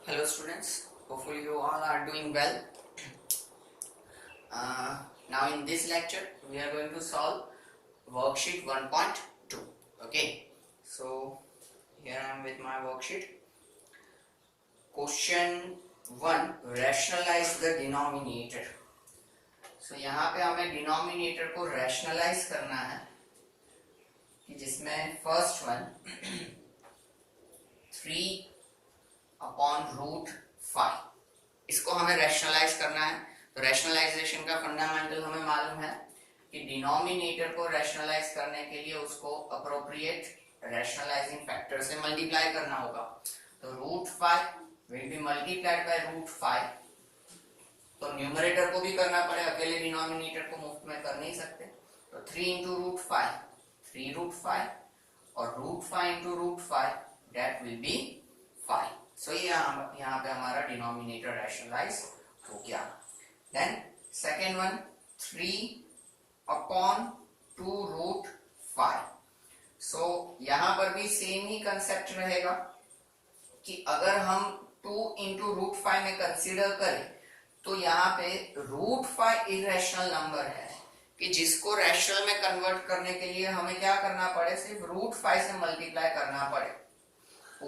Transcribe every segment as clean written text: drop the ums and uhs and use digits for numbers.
Hello students, hopefully you all are doing well. Now in this lecture we are going to solve worksheet 1.2. Okay, so here I am with my worksheet. Question 1, rationalize the denominator. So यहाँ पे हमें denominator को rationalise करना है कि जिसमें first one 3/√5 इसको हमें रैशनलाइज करना है। तो रैशनलाइजेशन का फंडामेंटल हमें मालूम है कि डिनोमिनेटर को रैशनलाइज करने के लिए उसको अप्रोप्रिएट रैशनलाइजिंग फैक्टर से मल्टीप्लाई करना होगा। तो √5 विल बी मल्टीप्लाइड बाय √5। तो न्यूमरेटर को भी करना पड़े, अकेले डिनोमिनेटर को मुफ्त में कर नहीं सकते। तो 3 into √5 3√5 और √5 into √5 that will be 5. So यहाँ पे हमारा डिनोमिनेटर रैशनलाइज हो गया। Then second one 3/2√5। सो यहाँ पर भी सेम ही कंसेप्ट रहेगा कि अगर हम 2 into √5 में कंसीडर करें तो यहाँ पे √5 इरेशनल नंबर है कि जिसको रैशनल में कन्वर्ट करने के लिए हमें क्या करना पड़े, सिर्फ √5 से मल्टीप्लाई करना पड़े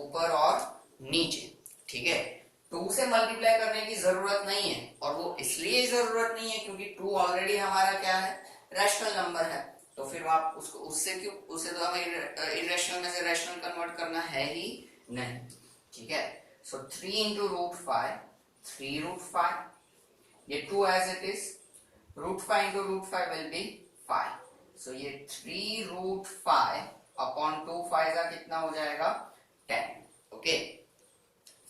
ऊपर और नीचे। ठीक है, 2 से मल्टीप्लाई करने की जरूरत नहीं है, और वो इसलिए जरूरत नहीं है क्योंकि 2 ऑलरेडी हमारा क्या है, रैशनल नंबर है। तो फिर आप उसको उससे क्यों, उसे तो हमें इरेशनल में से रैशनल कन्वर्ट करना है ही नहीं। ठीक है, सो 3 into √5 3√5, ये 2 as it is, √5 into √5 will be 5. So ये 3√5 upon 2 5 का कितना हो जाएगा 10. ओके,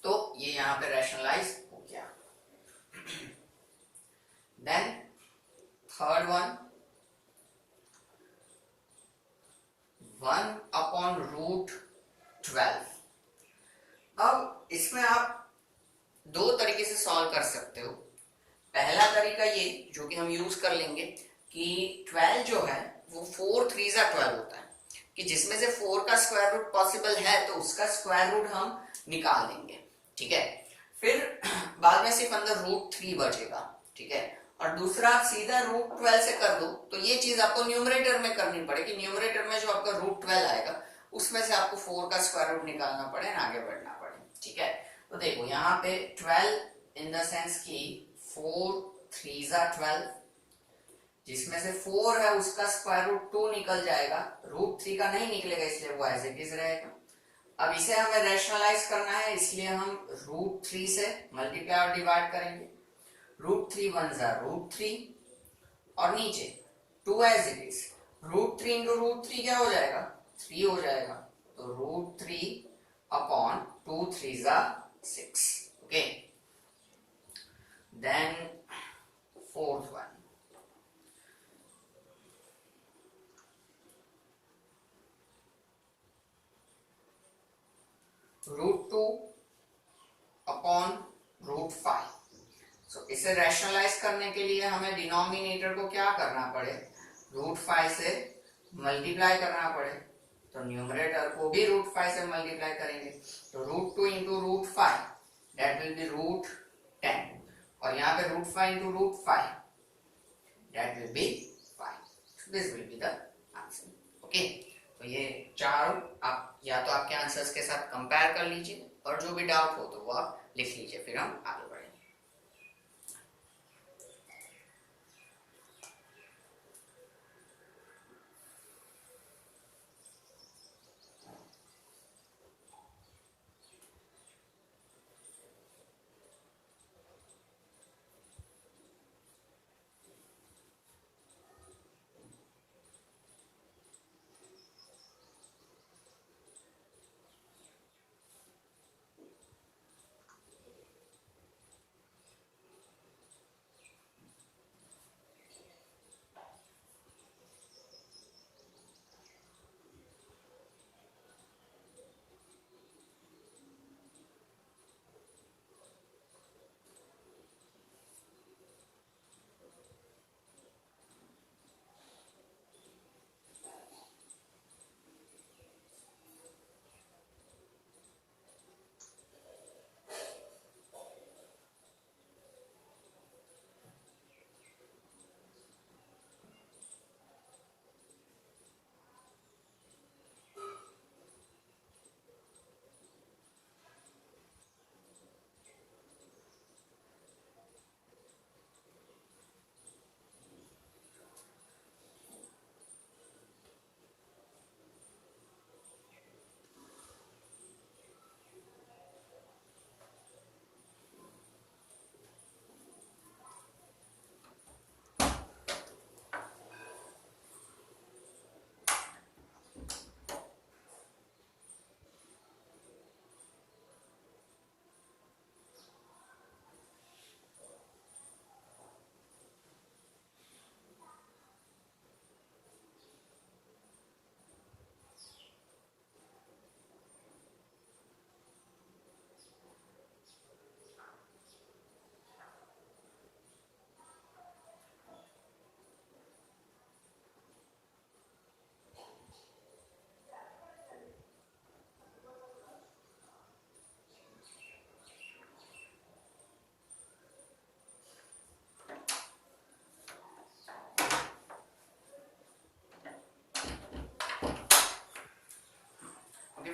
तो ये यहाँ पे रैशनलाइज हो गया। Then third one 1/√12। अब इसमें आप दो तरीके से सॉल्व कर सकते हो। पहला तरीका ये जो कि हम यूज कर लेंगे कि 12 जो है वो 4 3 12 होता है, कि जिसमें से 4 का स्क्वायर रूट पॉसिबल है तो उसका स्क्वायर रूट हम निकाल देंगे। ठीक है, फिर बाद में सिर्फ अंदर √3 बचेगा। ठीक है, और दूसरा आप सीधा √12 से कर दो तो ये चीज आपको न्यूमरेटर में करनी पड़ेगी। न्यूमरेटर में जो आपका √12 आएगा उसमें से आपको 4 का स्क्वायर रूट निकालना पड़े, आगे बढ़ना पड़े। ठीक है, तो देखो यहाँ पे 12 इन द सेंस की 4 3 12, जिसमें से 4 है उसका स्क्वायर रूट 2 निकल जाएगा, √3 का नहीं निकलेगा इसलिए वो एज इट इज रहेगा। अब इसे हमें रैशनलाइज करना है, इसलिए हम √3 से मल्टीप्लाई और डिवाइड करेंगे। √3 1 √3 और नीचे 2 एज इट इज। √3 into √3 क्या हो जाएगा, 3 हो जाएगा। तो √3 upon 2 3 6। Okay, then fourth one √2 upon √5। सो इसे रैशनलाइज करने के लिए हमें डिनोमिनेटर को क्या करना पड़े, √5 से मल्टीप्लाई करना पड़े। तो न्यूमरेटर को भी √5 से मल्टीप्लाई करेंगे। तो √2 into √5 that will be √10, और यहाँ पे √5 into √5 that will be 5. So this will be the answer. Okay, तो ये चारों आप या तो आपके आंसर्स के साथ कंपेयर कर लीजिए, और जो भी डाउट हो तो वो आप लिख लीजिए, फिर हम आगे बढ़ेंगे।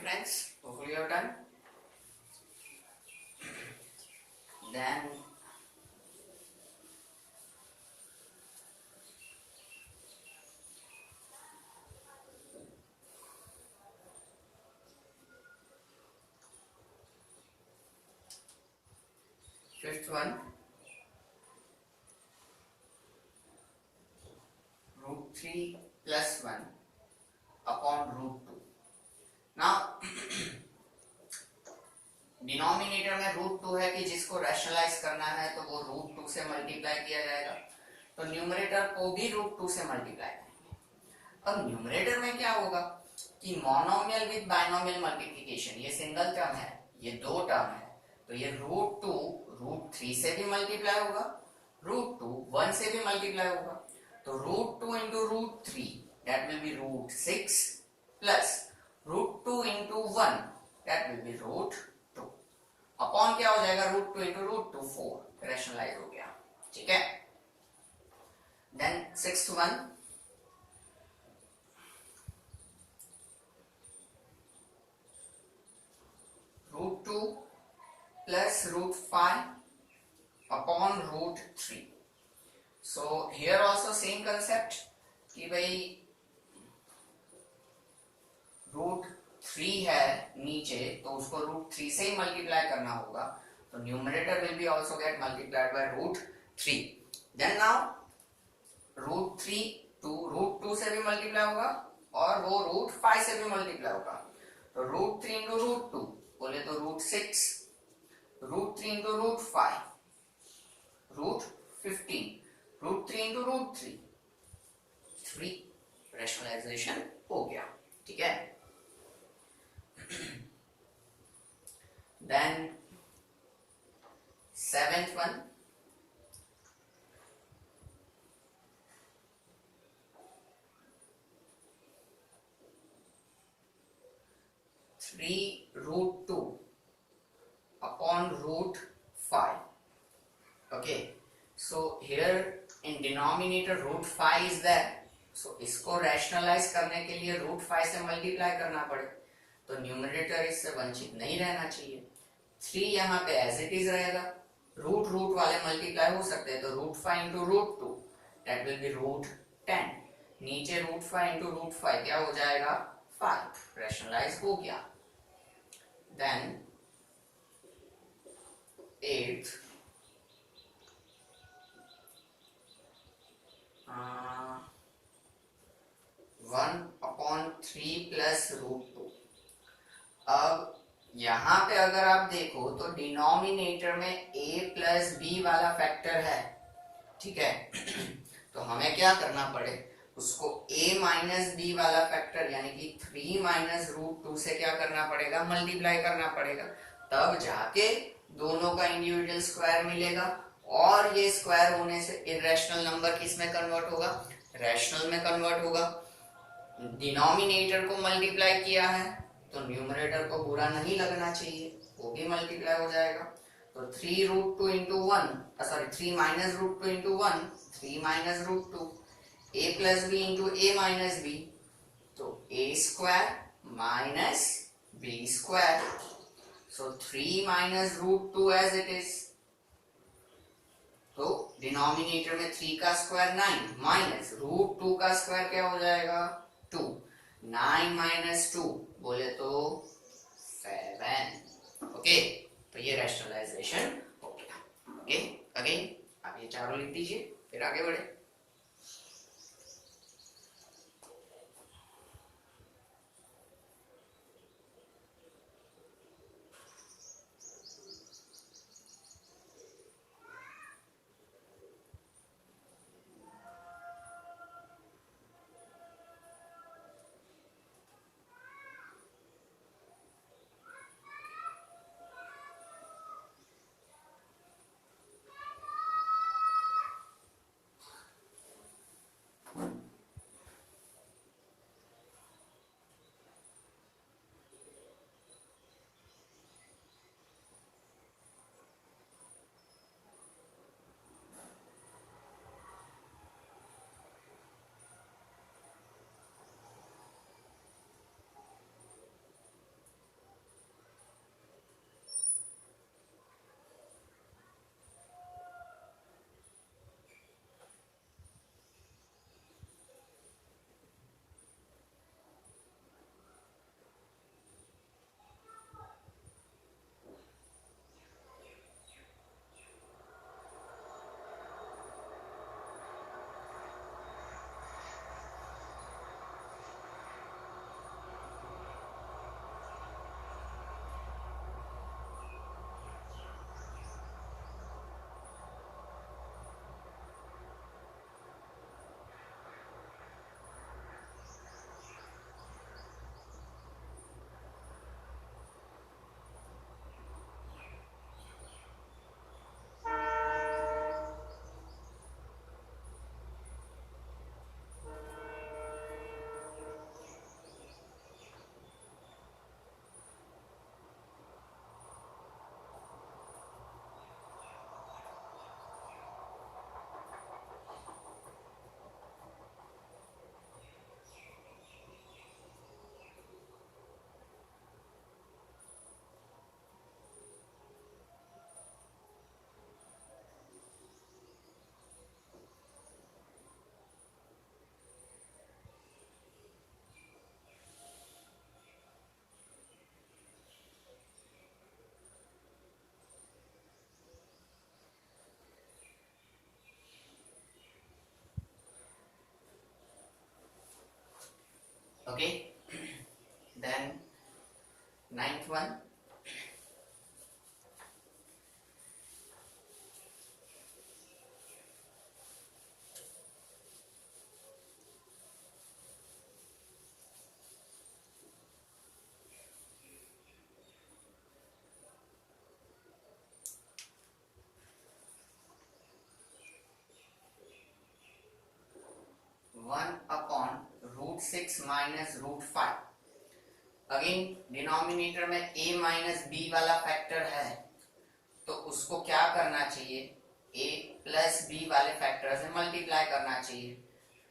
friends, hopefully you are done. Then fifth one, root 3 plus 1 upon root 2. Now denominator में रूट 2 है कि जिसको रैशनलाइज करना है तो वो रूट 2 से मल्टीप्लाई किया जाएगा, तो न्यूमरेटर को भी रूट 2 से मल्टीप्लाई करेंगे। अब न्यूमरेटर में क्या होगा कि मोनोमियल विद बाइनोमियल मल्टीप्लिकेशन, ये सिंगल टर्म है, ये दो टर्म है, तो ये रूट 2 रूट 3 से भी मल्टीप्लाई होगा, रूट 2 1 से भी मल्टीप्लाई होगा, तो root 2 into root 3 that will be root 6 plus root 2 into 1 that will be root 2 upon क्या हो जाएगा रूट 2 इंटू रूट 2 4, रैशनलाइज हो गया। ठीक है, then sixth one, root 2 plus root 5 upon root 3। So here also same concept कि भाई root 3 है नीचे तो उसको रूट 3 से ही मल्टीप्लाई करना होगा, तो numerator will be also get multiplied by root 3। Then now root 3 root 2 से भी मल्टीप्लाई होगा और वो रूट 5 से भी मल्टीप्लाई होगा, तो रूट 3 इंटू रूट 2 बोले तो root 6, root 3 into root 5 root 15, root 3 into root 3 rationalisation हो गया। ठीक है, then seventh one, three root 2 upon root 5. Okay, so here in denominator root 5 is there, so इसको रैशनलाइज करने के लिए रूट 5 से मल्टीप्लाई करना पड़े, तो न्यूमरेटर इससे वंचित नहीं रहना चाहिए। 3 यहाँ पे एज इट इज रहेगा, रूट रूट वाले मल्टीप्लाई हो सकते हैं, तो root 5 into root 2 that will be root 10, नीचे रूट 5 इंटू रूट 5 क्या हो जाएगा 5, रैशनलाइज हो गया। Then eighth, 1 upon 3 plus root 2। अब यहां पे अगर आप देखो तो डिनोमिनेटर में a प्लस बी वाला फैक्टर है, ठीक है तो हमें क्या करना पड़े, उसको a माइनस बी वाला फैक्टर यानी कि 3 माइनस रूट 2 से क्या करना पड़ेगा, मल्टीप्लाई करना पड़ेगा, तब जाके दोनों का इंडिविजुअल स्क्वायर मिलेगा, और ये स्क्वायर होने से इरेशनल नंबर किस में कन्वर्ट होगा, रैशनल में कन्वर्ट होगा। डिनोमिनेटर को मल्टीप्लाई किया है तो न्यूमरेटर को बुरा नहीं लगना चाहिए, वो भी मल्टीप्लाई हो जाएगा, तो 3 root 2 into 1 sorry 3 minus root 2 into 1 3 minus root 2, a plus b into a minus b, तो a square minus b square, so 3 minus root 2 as it is, तो डिनोमिनेटर में 3 का स्क्वायर 9 माइनस रूट 2 का square क्या हो जाएगा 2, 9 minus 2 बोले तो 7। ओके, तो ये रैशनलाइजेशन हो गया। ओके, अगेन आप ये चारों लिख दीजिए फिर आगे बढ़े। Okay, then ninth one. One upon root 6 minus root 5. Again denominator में a माइनस बी वाला फैक्टर है, तो उसको क्या करना चाहिए, a प्लस बी वाले फैक्टर से मल्टीप्लाई करना चाहिए.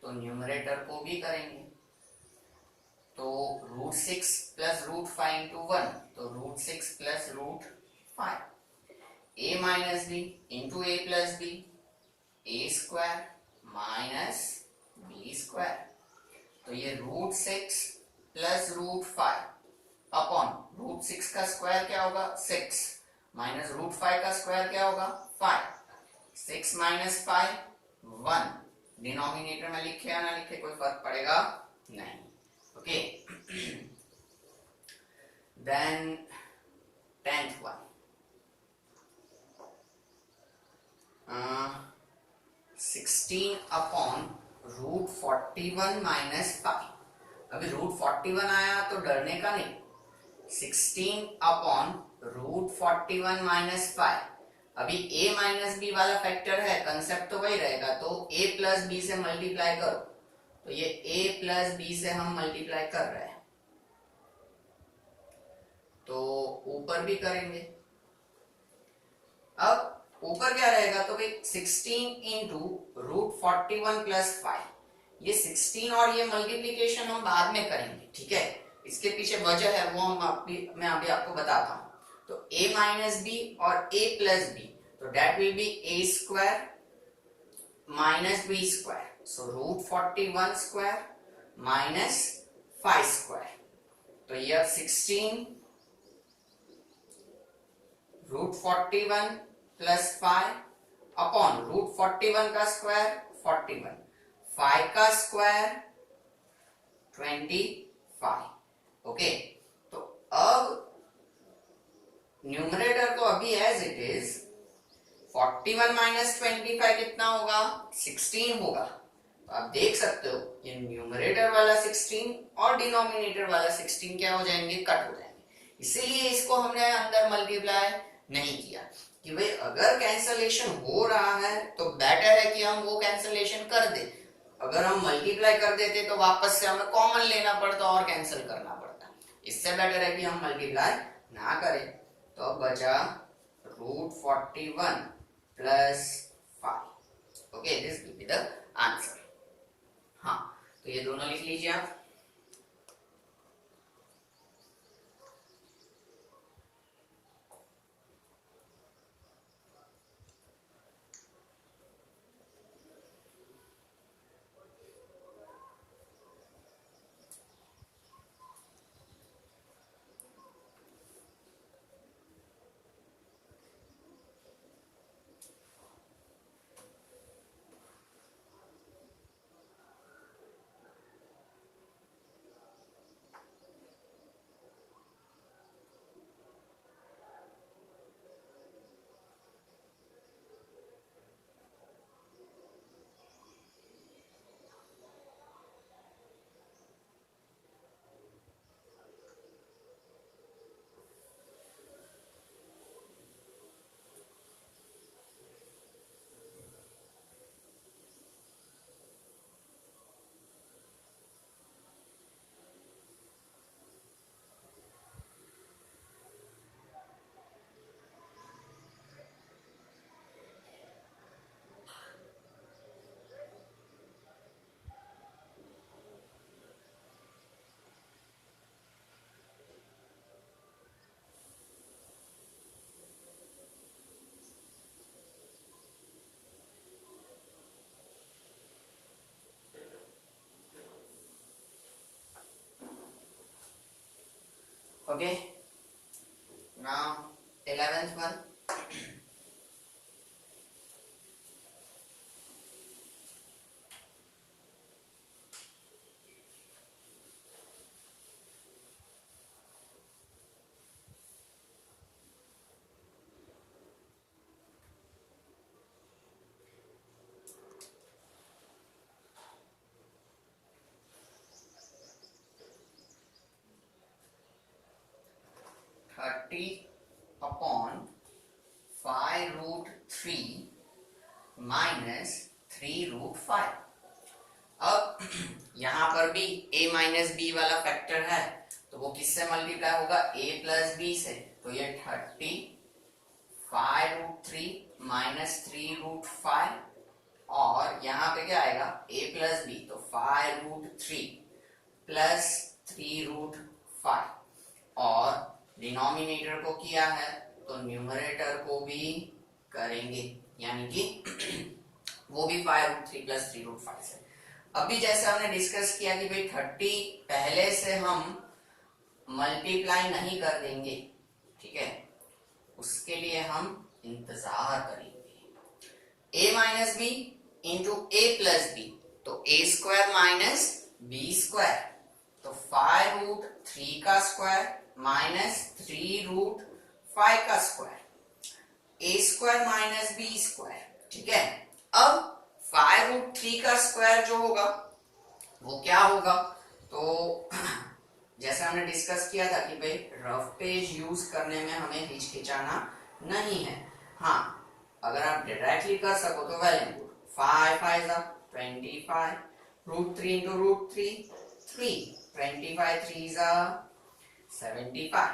तो न्यूमरेटर को भी करेंगे, तो रूट 6 प्लस रूट 5 इंटू 1, तो root 6 plus root 5. a minus b into a plus b, a square minus b square. तो ये root 6 plus root 5 upon root 6 का स्क्वायर क्या होगा 6, माइनस रूट 5 का स्क्वायर क्या होगा 5. 6 माइनस 5 1. डिनोमिनेटर में लिखे या ना लिखे कोई फर्क पड़ेगा नहीं. Okay, then 10th one. 16 upon root 41 minus 5. अभी रूट 41 आया तो डरने का नहीं. 16 अपॉन रूट 41 माइनस 5. अभी a माइनस बी वाला फैक्टर है, कंसेप्ट तो वही रहेगा, तो a प्लस बी से मल्टीप्लाई करो. तो ये a प्लस बी से हम मल्टीप्लाई कर रहे हैं, तो ऊपर भी करेंगे. अब ऊपर क्या रहेगा, तो भाई 16 इंटू रूट 41 प्लस 5. ये 16 और ये मल्टीप्लीकेशन हम बाद में करेंगे, ठीक है. इसके पीछे वजह है वो मैं अभी आपको बताता हूं. तो a माइनस बी और a प्लस बी, तो that will be a square minus b square. So root 41 square minus 5 square. तो ये 16 रूट 41 प्लस 5 अपॉन रूट 41 का स्क्वायर 41, 5 का स्क्वायर 25. ओके, तो अब न्यूमरेटर को अभी एज इट इज 41 माइनस 25 कितना होगा 16 होगा. तो आप देख सकते हो ये न्यूमरेटर वाला 16 और डिनोमिनेटर वाला 16 क्या हो जाएंगे, कट हो जाएंगे. इसीलिए इसको हमने अंदर मल्टीप्लाई नहीं किया कि भाई अगर कैंसलेशन हो रहा है तो बेटर है कि हम वो कैंसलेशन कर दे. अगर हम मल्टीप्लाई कर देते तो वापस से हमें कॉमन लेना पड़ता और कैंसिल करना पड़ता. इससे बेटर है कि हम मल्टीप्लाई ना करें. तो अब बचा root 41 plus 5. Okay, this will be the answer. हाँ, तो ये दोनों लिख लीजिए आप. Okay, now 11th one. 30 upon 5√3 minus 3√5। अब यहां पर भी a माइनस बी वाला फैक्टर है, तो वो किससे मल्टीप्लाई होगा, a प्लस बी से। तो ये 30 5√3 माइनस 3√5, और यहाँ पे क्या आएगा, a प्लस बी, तो 5√3 प्लस 3√5, और डिनोमिनेटर को किया है तो न्यूमरेटर को भी करेंगे, यानी कि वो भी 5√3 प्लस 3√5 से। अभी जैसे हमने डिस्कस किया कि भाई 30 पहले से हम मल्टीप्लाई नहीं कर देंगे, ठीक है, उसके लिए हम इंतजार करेंगे। a minus b into a plus b, तो a square minus b square, तो 5√3 का स्क्वायर माइनस 3√5 का square, a square minus b square, ठीक है। अब 5√3 का स्क्वायर जो होगा वो क्या होगा, तो जैसे हमने डिस्कस किया था कि भाई रफ पेज यूज करने में हमें हिचकिचाना नहीं है। हाँ, अगर आप डायरेक्टली कर सको तो वेल एंड गुड। 5 5 25, √3 into √3 3, 25 3 75।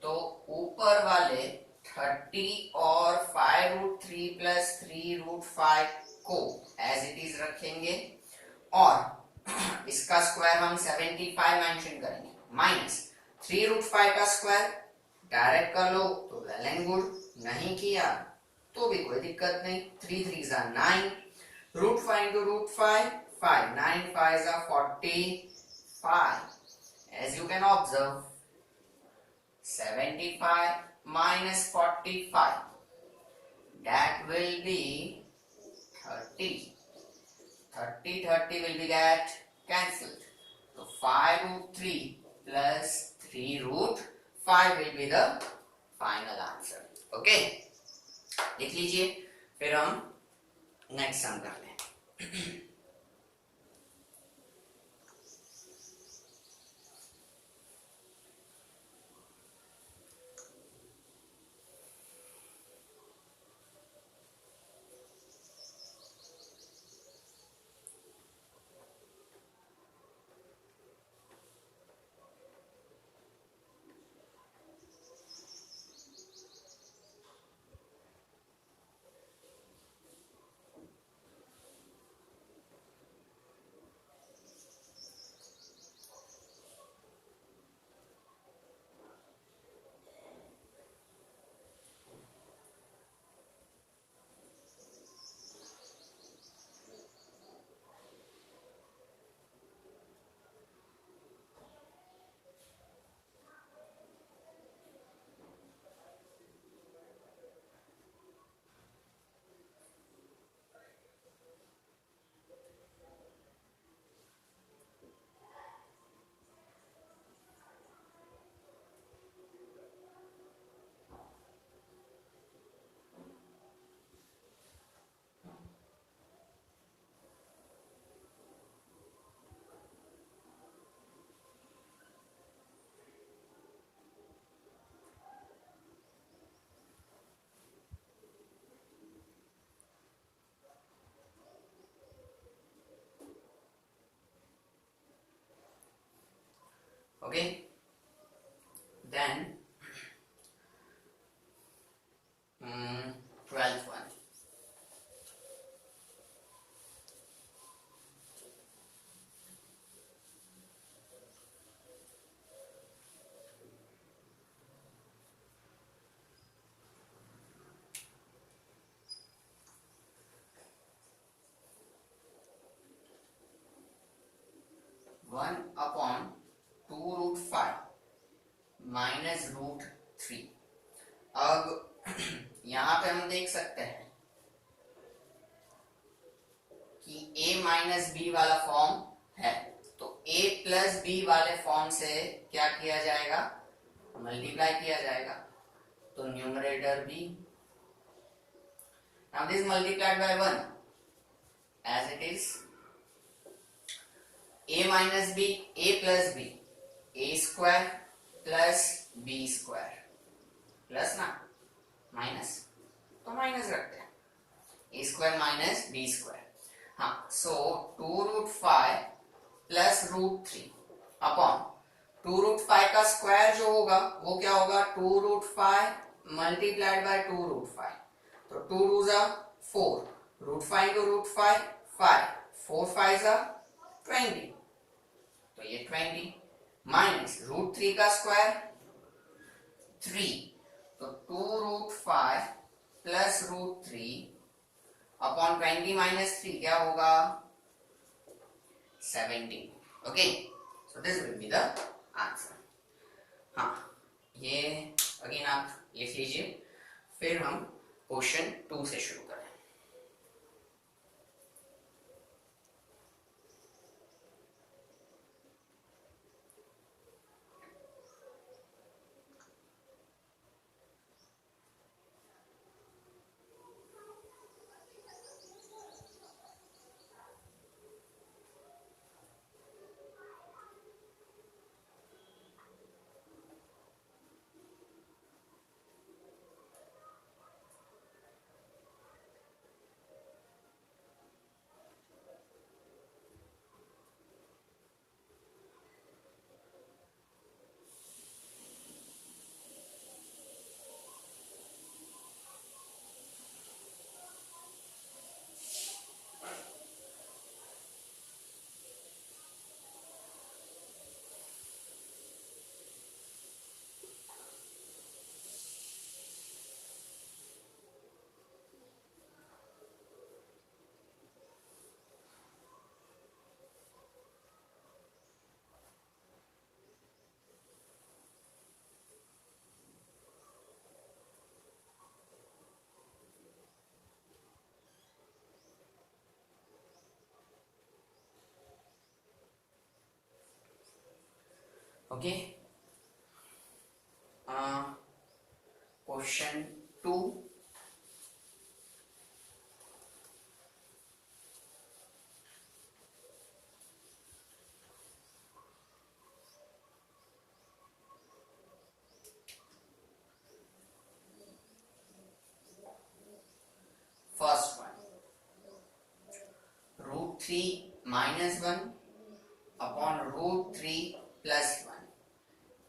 तो ऊपर वाले 30 और 5√3 प्लस 3√5 को एज इट इज रखेंगे, और इसका स्क्वायर हम 75 मेंशन करेंगे, माइनस 3√5 का स्क्वायर डायरेक्ट कर लो तो वेल एंड गुड, नहीं किया तो भी कोई दिक्कत नहीं। 3 3 9, √5 into √5 5, 9 5 45। As you can observe, 75 minus 45, that will be 30. 30 will be get cancelled. So 5√3 plus 3√5 will be the final answer. Okay, लिख लीजिए, फिर हम नेक्स्ट सम कर लें। 12th one. One upon 2√5 minus √3। अब यहां पे हम देख सकते हैं कि a माइनस बी वाला फॉर्म है, तो a प्लस बी वाले फॉर्म से क्या किया जाएगा, मल्टीप्लाई किया जाएगा, तो numerator b, now this multiplied by 1 as it is, a minus b, a plus b, a square plus b square plus ना माइनस, तो माइनस रखते हैं, a square minus b square. हाँ, सो 2√5 प्लस √3 अपॉन 2√5 का square जो होगा वो क्या होगा, 2√5 मल्टीप्लाइड बाय 2√5, तो 2 2 जा 4, √5 into √5 5, 4 5 जा 20, तो ये 20 माइनस √3 का स्क्वायर 3, तो 2√5 प्लस √3 अपॉन 20 माइनस 3 क्या होगा, 17। Okay, so this will be the answer. हाँ, ये अगेन आप लिख लीजिए, फिर हम क्वेश्चन 2 से शुरू करें। Okay, question 2, first one, √3 minus 1 upon √3 plus 1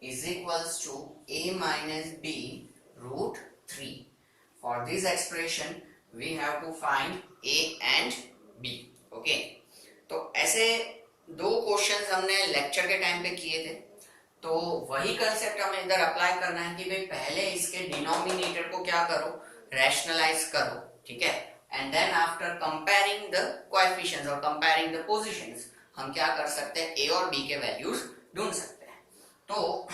is equals to a minus b √3. For this expression we have to find a and b. Okay, तो ऐसे दो क्वेश्चंस हमने लेक्चर के टाइम पे किए थे, तो वही कंसेप्ट हमें इधर अप्लाई करना है कि भाई पहले इसके डिनोमिनेटर को क्या करो, रैशनलाइज करो, ठीक है, and then after comparing the coefficients और कंपेयरिंग द पोजीशंस हम क्या कर सकते हैं, ए और बी के वैल्यूज ढूंढ सकते हैं। तो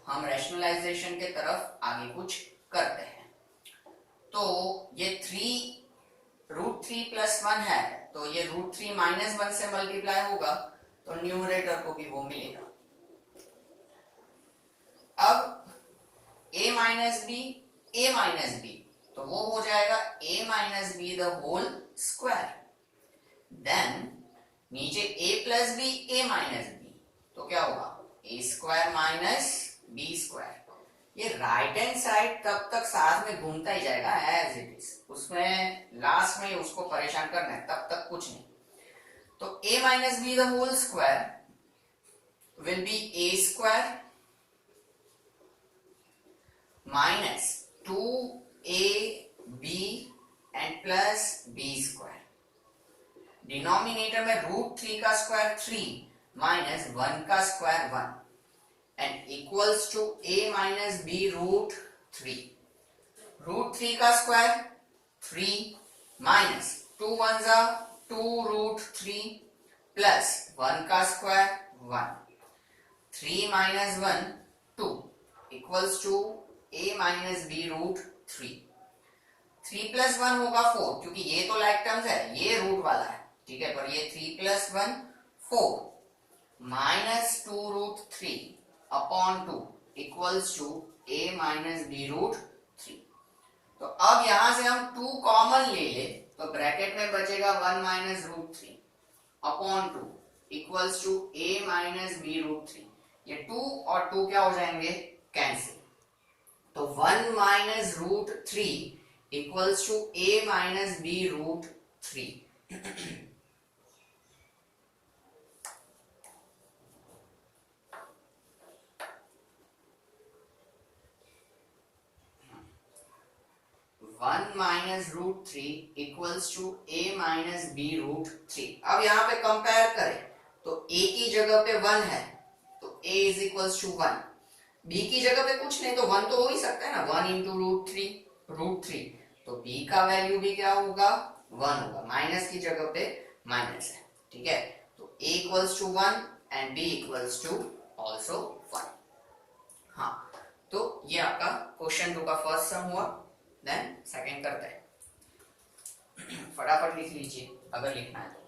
हम रैशनलाइजेशन के तरफ आगे कुछ करते हैं। तो ये √3 plus 1 है, तो ये √3 minus 1 से मल्टीप्लाई होगा, तो न्यूमरेटर को भी वो मिलेगा। अब a minus b, तो वो हो जाएगा a minus b the whole square, then नीचे a plus b a minus b, तो क्या होगा a square minus b square। ये राइट हैंड साइड तब तक साथ में घूमता ही जाएगा एज इट इज, उसमें लास्ट में उसको परेशान करना है, तब तक कुछ नहीं। तो a minus b the whole square will be a square minus 2ab and plus b square। Denominator में √3 का स्क्वायर 3 माइनस 1 का square 1 and equals to a minus b √3। √3 का स्क्वायर 3 माइनस 2 1 जा 2√3 प्लस 1 का square 1, 3 minus 1 2 equals to a minus b √3। 3 plus 1 होगा 4, क्योंकि ये तो लाइक टर्म्स है, ये रूट वाला है, ठीक है, पर ये 3 plus 1 4 minus 2√3 upon 2 equals to a minus b √3। तो अब यहां से हम 2 कॉमन ले ले, तो ब्रैकेट में बचेगा 1 minus √3 upon 2 equals to a minus b √3। ये 2 और 2 क्या हो जाएंगे, cancel, 1 minus root 3 equals to a minus b root 3। 1 minus root 3 equals to a minus b root 3। अब यहाँ पे कंपेयर करें तो a की जगह पे 1 है तो a is equals to 1, b की जगह पे कुछ नहीं तो 1 तो हो ही सकता है ना, 1 इंटू रूट 3 तो b का वैल्यू भी क्या होगा 1 होगा, माइनस की जगह पे माइनस है, ठीक है। तो a equals to 1 and b equals to also 1। हाँ, तो ये आपका क्वेश्चन 2 का फर्स्ट सम हुआ। देन सेकंड करते हैं, फटाफट लिख लीजिए अगर लिखना है तो।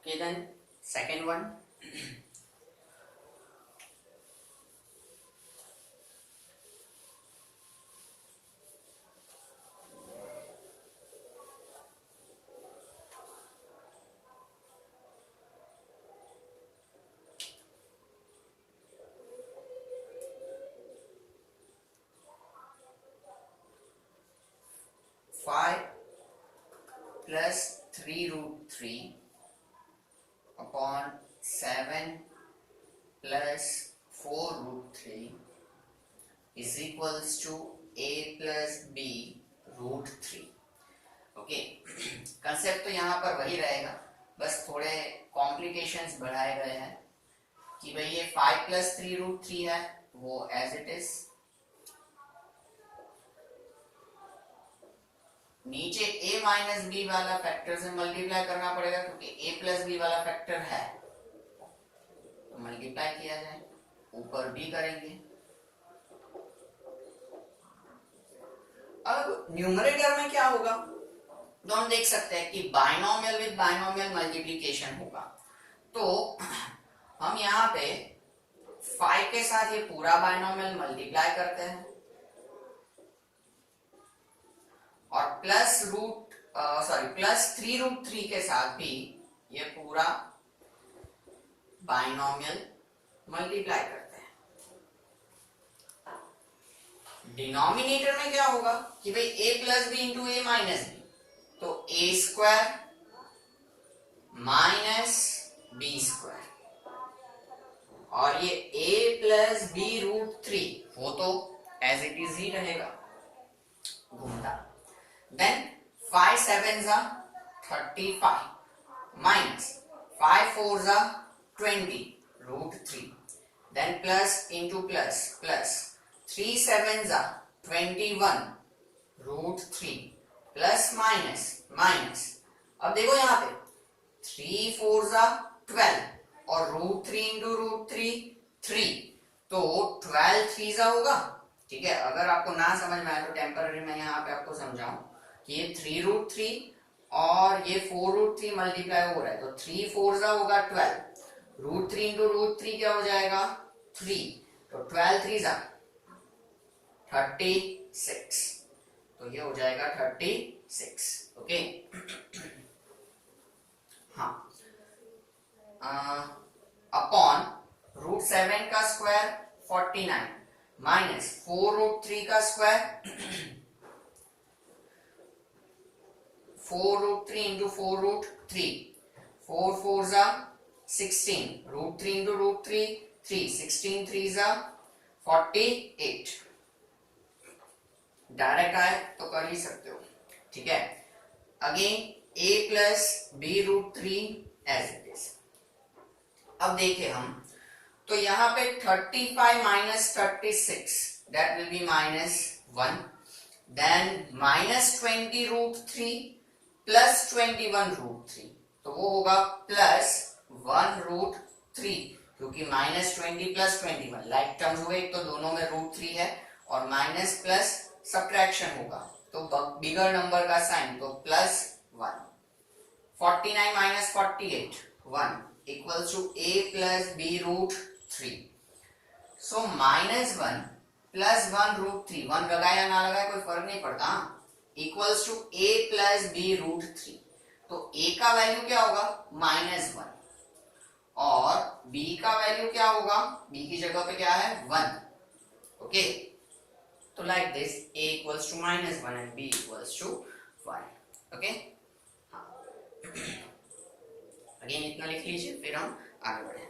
Okay, then second one. 5 plus 3 root 3 upon 7 plus 4 root 3 is equals to a plus b root 3। Okay, concept तो यहाँ पर वही रहेगा, बस थोड़े कॉम्प्लिकेशंस बढ़ाए गए हैं कि भाई ये 5 plus 3 root 3 है वो एज इट इज, नीचे a माइनस बी वाला फैक्टर से मल्टीप्लाई करना पड़ेगा क्योंकि a प्लस बी वाला फैक्टर है तो मल्टीप्लाई किया जाए, ऊपर b करेंगे। अब न्यूमरेटर में क्या होगा तो हम देख सकते हैं कि बाइनोमियल विद बाइनोमियल मल्टीप्लिकेशन होगा, तो हम यहाँ पे 5 के साथ ये पूरा बाइनोमियल मल्टीप्लाई करते हैं और प्लस 3 रूट 3 के साथ भी ये पूरा बाइनोमियल मल्टीप्लाई करते हैं। डिनोमिनेटर में क्या होगा कि भाई a plus b into a minus b, तो a square minus b square, और ये a प्लस बी रूट 3 वो तो एज इट इज ही रहेगा घूमता। देन 5 7 जा 35 माइनस 5 4 जा 20 root 3, then plus into plus plus 3 7 जा 21 रूट 3 प्लस माइनस माइनस। अब देखो यहाँ पे 3 4 जा 12 और रूट 3 इंटू रूट 3 3, तो 12 3 जा होगा, ठीक है। अगर आपको ना समझ में आए तो टेम्पररी मैं यहाँ पे आपको समझाऊं कि ये 3 रूट 3 और ये 4 रूट 3 मल्टीप्लाई हो रहा है तो 3 4 जा होगा 12, रूट 3 इंटू रूट 3 क्या हो जाएगा 3, तो 12 3 जा 36, तो ये हो जाएगा 36। ओके, हाँ, अपॉन √7 का स्क्वायर 49 माइनस 4√3 का स्क्वायर 4√3 इंटू 4√3 4 4 जा 16 √3 इंटू √3 3 16 3 जा 48। डायरेक्ट आए तो कर ही सकते हो, ठीक है। Again a plus b√3 as it is. अब देखें हम, तो यहाँ पे 35 minus 36 that will be -1, then -20√3 plus 21√3, तो वो होगा +1√3, क्योंकि -20 प्लस 21 लाइक टर्म हुए तो दोनों में √3 है, और माइनस प्लस सब्ट्रैक्शन होगा तो बिगर नंबर का साइन, तो +1। 49 minus 48 1 equals to a plus b√3। So -1 plus 1√3, 1 लगाया ना लगाया कोई फर्क नहीं पड़ता, equals to a plus b√3। तो a का वैल्यू क्या होगा -1, और b का वैल्यू क्या होगा, b की जगह पे क्या है 1। ओके, तो like this a equals to -1 and b equals to 1। Okay, again इतना लिख लीजिए, फिर हम आगे बढ़े।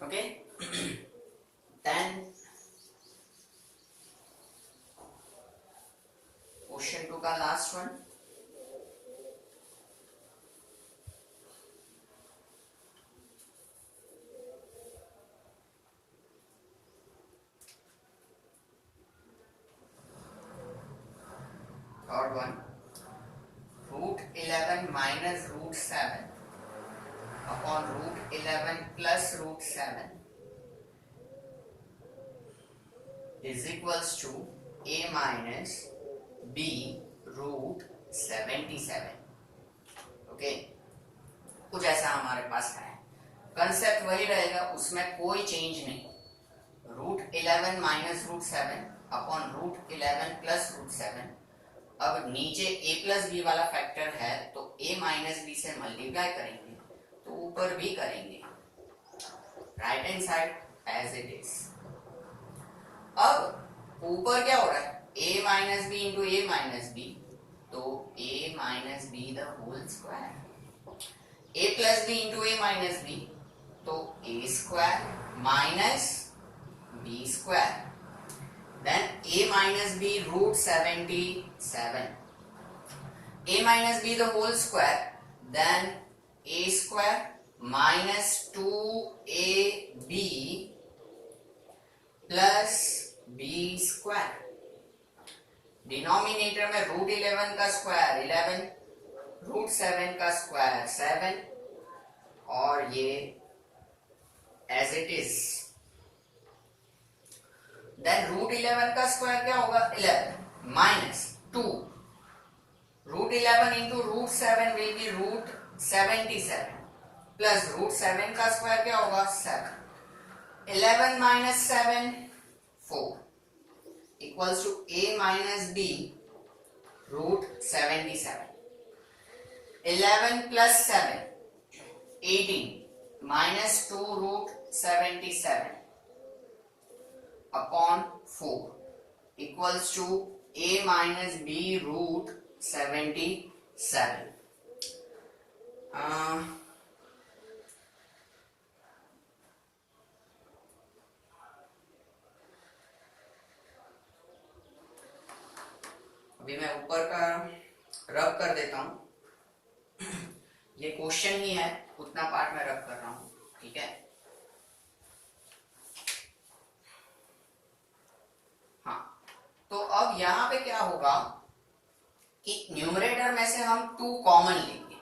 Okay, then question 2 का last one. Third one, minus root 7 upon root 11 plus root 7 is equals to a minus b root 77। Okay, कुछ ऐसा हमारे पास है। कंसेप्ट वही रहेगा, उसमें कोई चेंज नहीं। Root 11 minus root 7 upon root 11 plus root 7। अब नीचे a प्लस बी वाला फैक्टर है तो a माइनस बी से मल्टीप्लाई करेंगे तो ऊपर भी करेंगे, right hand side as it is. अब ऊपर क्या हो रहा है, a minus b into a minus b, तो a minus b the whole square, a plus b into a minus b, तो a square minus b square, then a minus b root 77, a minus b the whole square, then a square minus 2ab plus b square। Denominator में root 11 का square 11, root 7 का square 7, और ये as it is. Then root 11 का square क्या होगा, 11 minus 2, root 11 into root 7 will be root 77 plus root 7 का square क्या होगा, 7। 11 minus 7 4 equals to a minus b root 77। 11 plus 7 18 minus 2 root 77 upon 4 equals to a minus b root 77। अभी मैं ऊपर का रब कर देता हूं, ये क्वेश्चन ही है, उतना पार्ट मैं रब कर रहा हूं, ठीक है। तो अब यहां पे क्या होगा कि न्यूमरेटर में से हम 2 कॉमन लेंगे,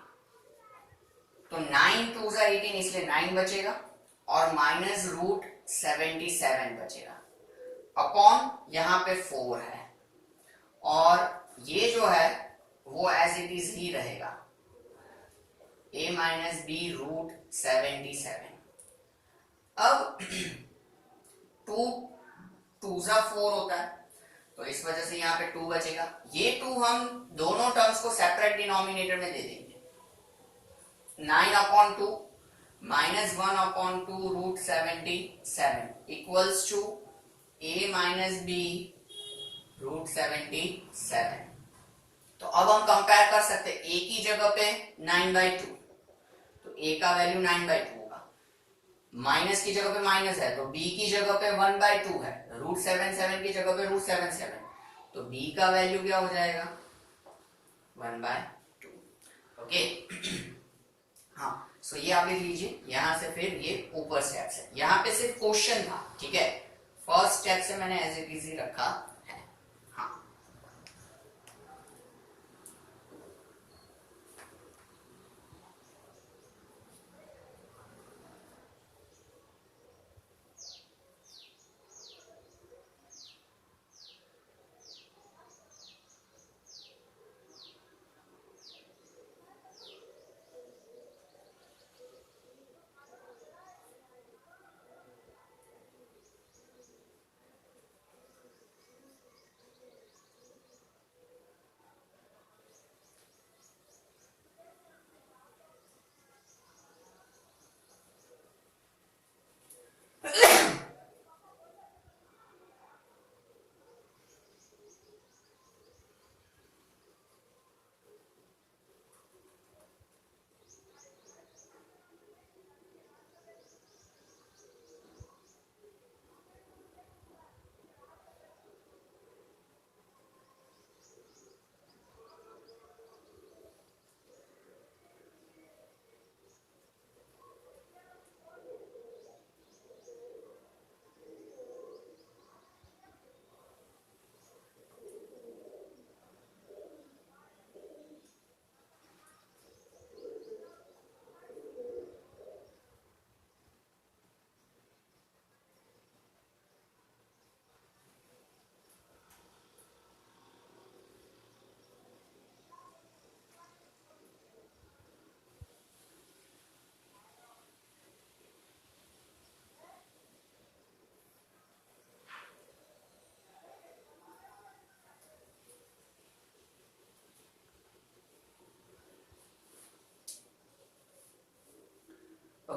तो 9 2 18 इसलिए 9 बचेगा और माइनस रूट 77 बचेगा, अपॉन यहां पे 4 है, और ये जो है वो एज इट इज ही रहेगा, a माइनस बी रूट 77। अब 2 2 4 होता है, तो इस वजह से यहाँ पे 2 बचेगा। ये 2 हम दोनों टर्म्स को सेपरेट डिनोमिनेटर में दे देंगे, 9 upon 2 minus 1 upon 2 root 77 equals to a minus b root 77। तो अब हम कंपेयर कर सकते हैं, a की जगह पे 9/2, तो a का वैल्यू 9/2 होगा, माइनस की जगह पे माइनस है तो b की जगह पे 1/2 है, रूट 77 की जगह पे रूट 77, तो b का वैल्यू क्या हो जाएगा, 1/2। ओके, हाँ, सो ये आप लिख लीजिए। यहां से फिर ये ऊपर स्टेप्स है, यहाँ पे सिर्फ क्वेश्चन था, ठीक है, फर्स्ट स्टेप से मैंने एज इट इज ही रखा है। हाँ,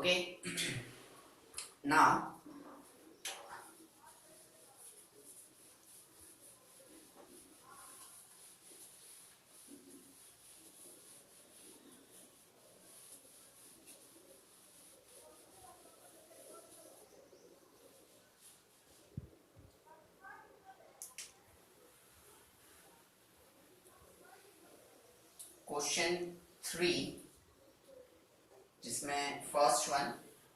Okay. Now क्वेश्चन 3, जिसमें फर्स्ट वन,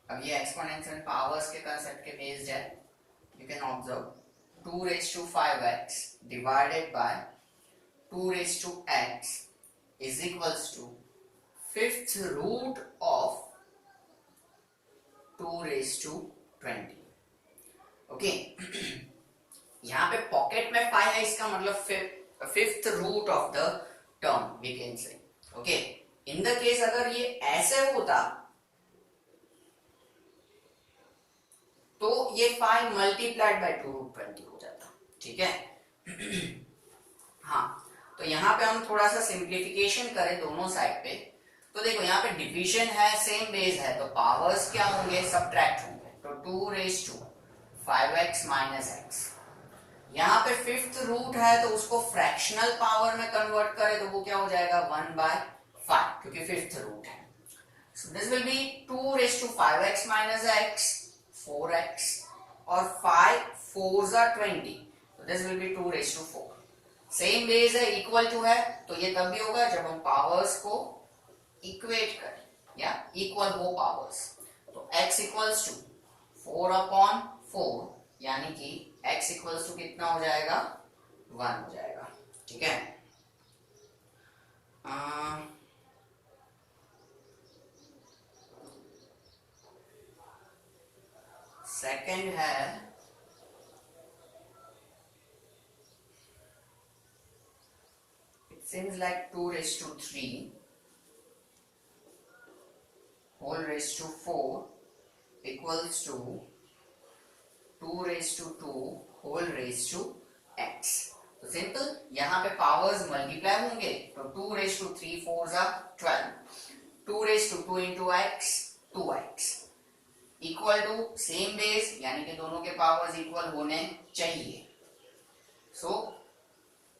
अब ये एक्सपोनेंशियल पावर्स के कंसेप्ट के बेस्ड है. You can observe 2 raised to 5x divided by 2 raised to x is equals to fifth root of 2 raised to 20. ओके. यहाँ पे पॉकेट में 5 है, इसका मतलब fifth root of the term we can say. ओके. इन द केस अगर ये ऐसे होता तो ये 5 मल्टीप्लाइड बाय 2 रूट 20 हो जाता. ठीक है. हाँ, तो यहाँ पे हम थोड़ा सा सिंप्लीफिकेशन करें दोनों साइड पे, तो देखो यहाँ पे डिवीजन है, सेम बेस है, तो पावर्स क्या होंगे, सब्ट्रैक्ट होंगे. तो 2 raise to 5x minus x. यहाँ पे फिफ्थ रूट है तो उसको फ्रैक्शनल पावर में कन्वर्ट करें तो वो क्या हो जाएगा 1/5, क्योंकि फिफ्थ रूट है. So this will be 2 raise to 5x minus x, 4x, और 5 4s are 20, तो this will be 2 raise to 4. Same base है, इक्वल टू है, तो ये तब भी होगा जब हम पावर्स को इक्वेट करें या इक्वल हो पावर्स. तो x इक्वल्स टू 4/4, यानी कि x इक्वल्स टू कितना हो जाएगा 1 हो जाएगा. ठीक है. सेकंड है seems like 2 raised to 3 whole raised to 4 equals to 2 raised to 2 whole raised to x. तो सिंपल, यहाँ पे पावर्स मल्टीप्लाई होंगे, तो 2 raised to 3 4s are 12, 2 raised to 2 into x 2x equal to same base, यानी कि दोनों के powers equal होने चाहिए. सो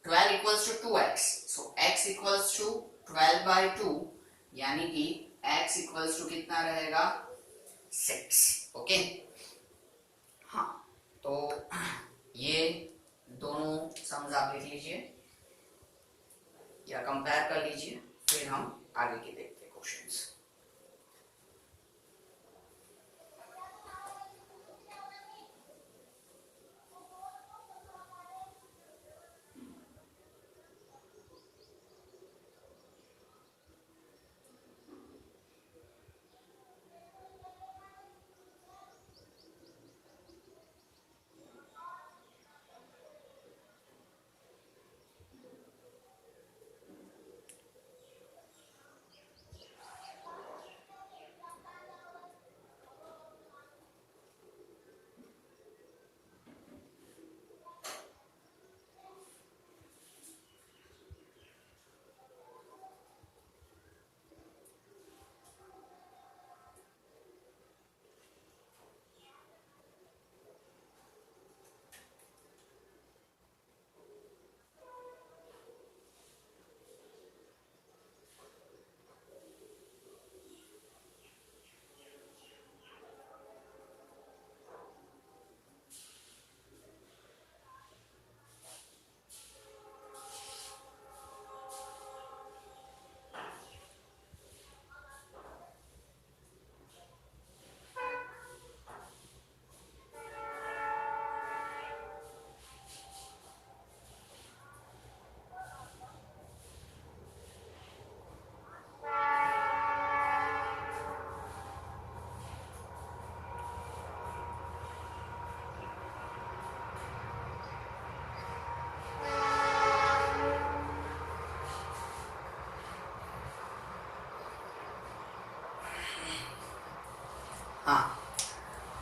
12 equals to 2x, so x equals to 12/2, यानी कि x equals to कितना रहेगा 6. ओके. हाँ, तो ये दोनों सम्स आप लिख लीजिए या कंपेयर कर लीजिए, फिर हम आगे के देखते हैं questions.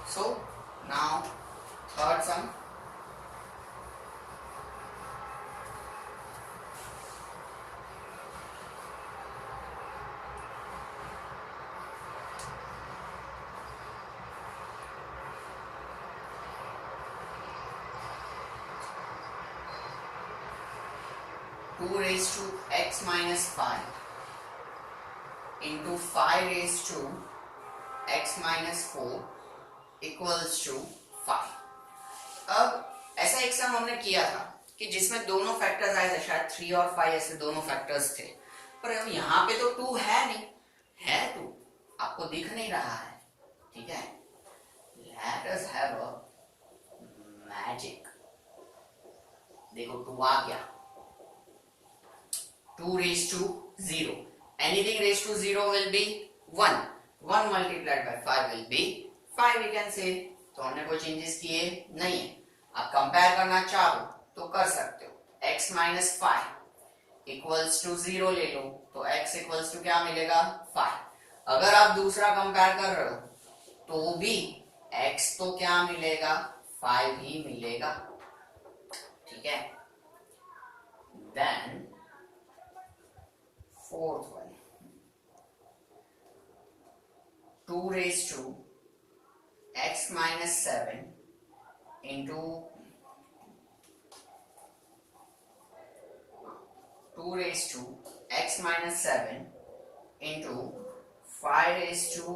So now third sum. 2 raised to x minus 5 into 5 raised to x minus 4 equals to 5। अब ऐसा एक सम हमने किया था कि जिसमें दोनों फैक्टर्स आए थे, शायद 3 और 5 ऐसे दोनों फैक्टर्स थे, पर अब यहाँ पे तो 2 है नहीं, है 2, आपको दिख नहीं रहा है, ठीक है। Let us have a magic। देखो 2 आ गया, 2 raised to 0, anything raised to 0 will be 1, 1 multiplied by 5 will be 5 we can say। तो हमने कोई चेंजेस किए नहीं है। आप कंपेयर करना चाहो तो कर सकते हो, x minus 5 इक्वल्स टू 0 ले लो तो x इक्वल्स टू क्या मिलेगा 5। अगर आप दूसरा कंपेयर कर रहे हो तो भी x तो क्या मिलेगा 5 ही मिलेगा, ठीक है। Then fourth one, 2 raised to x minus 7 into 2 raised to x minus 7 into 5 raised to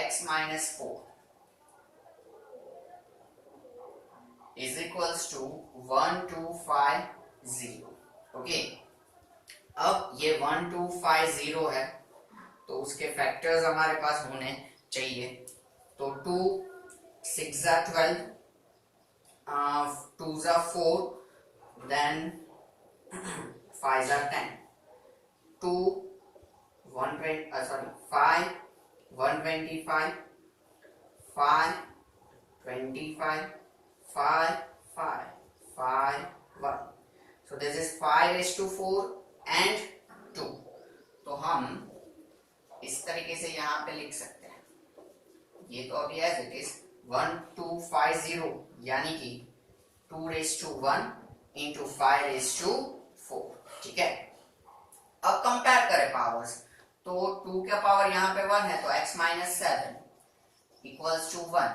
x minus 4 is equals to 1250। Okay, अब ये 1250 है तो उसके फैक्टर्स हमारे पास होने चाहिए। तो 2 6 12, 2 4, then 5 10, 2 5 125, 5 25, 5 5 5 1। So this is 5 raised to 4 and 2। तो हम इस तरीके से यहाँ पे लिख सकते हैं, ये तो अभी एज इट इज 1250 यानी कि 2 raised to 1 into 5 raised to 4, ठीक है। अब कंपेयर करें पावर्स, तो 2 का पावर यहाँ पे 1 है तो x minus 7 इक्वल्स टू 1,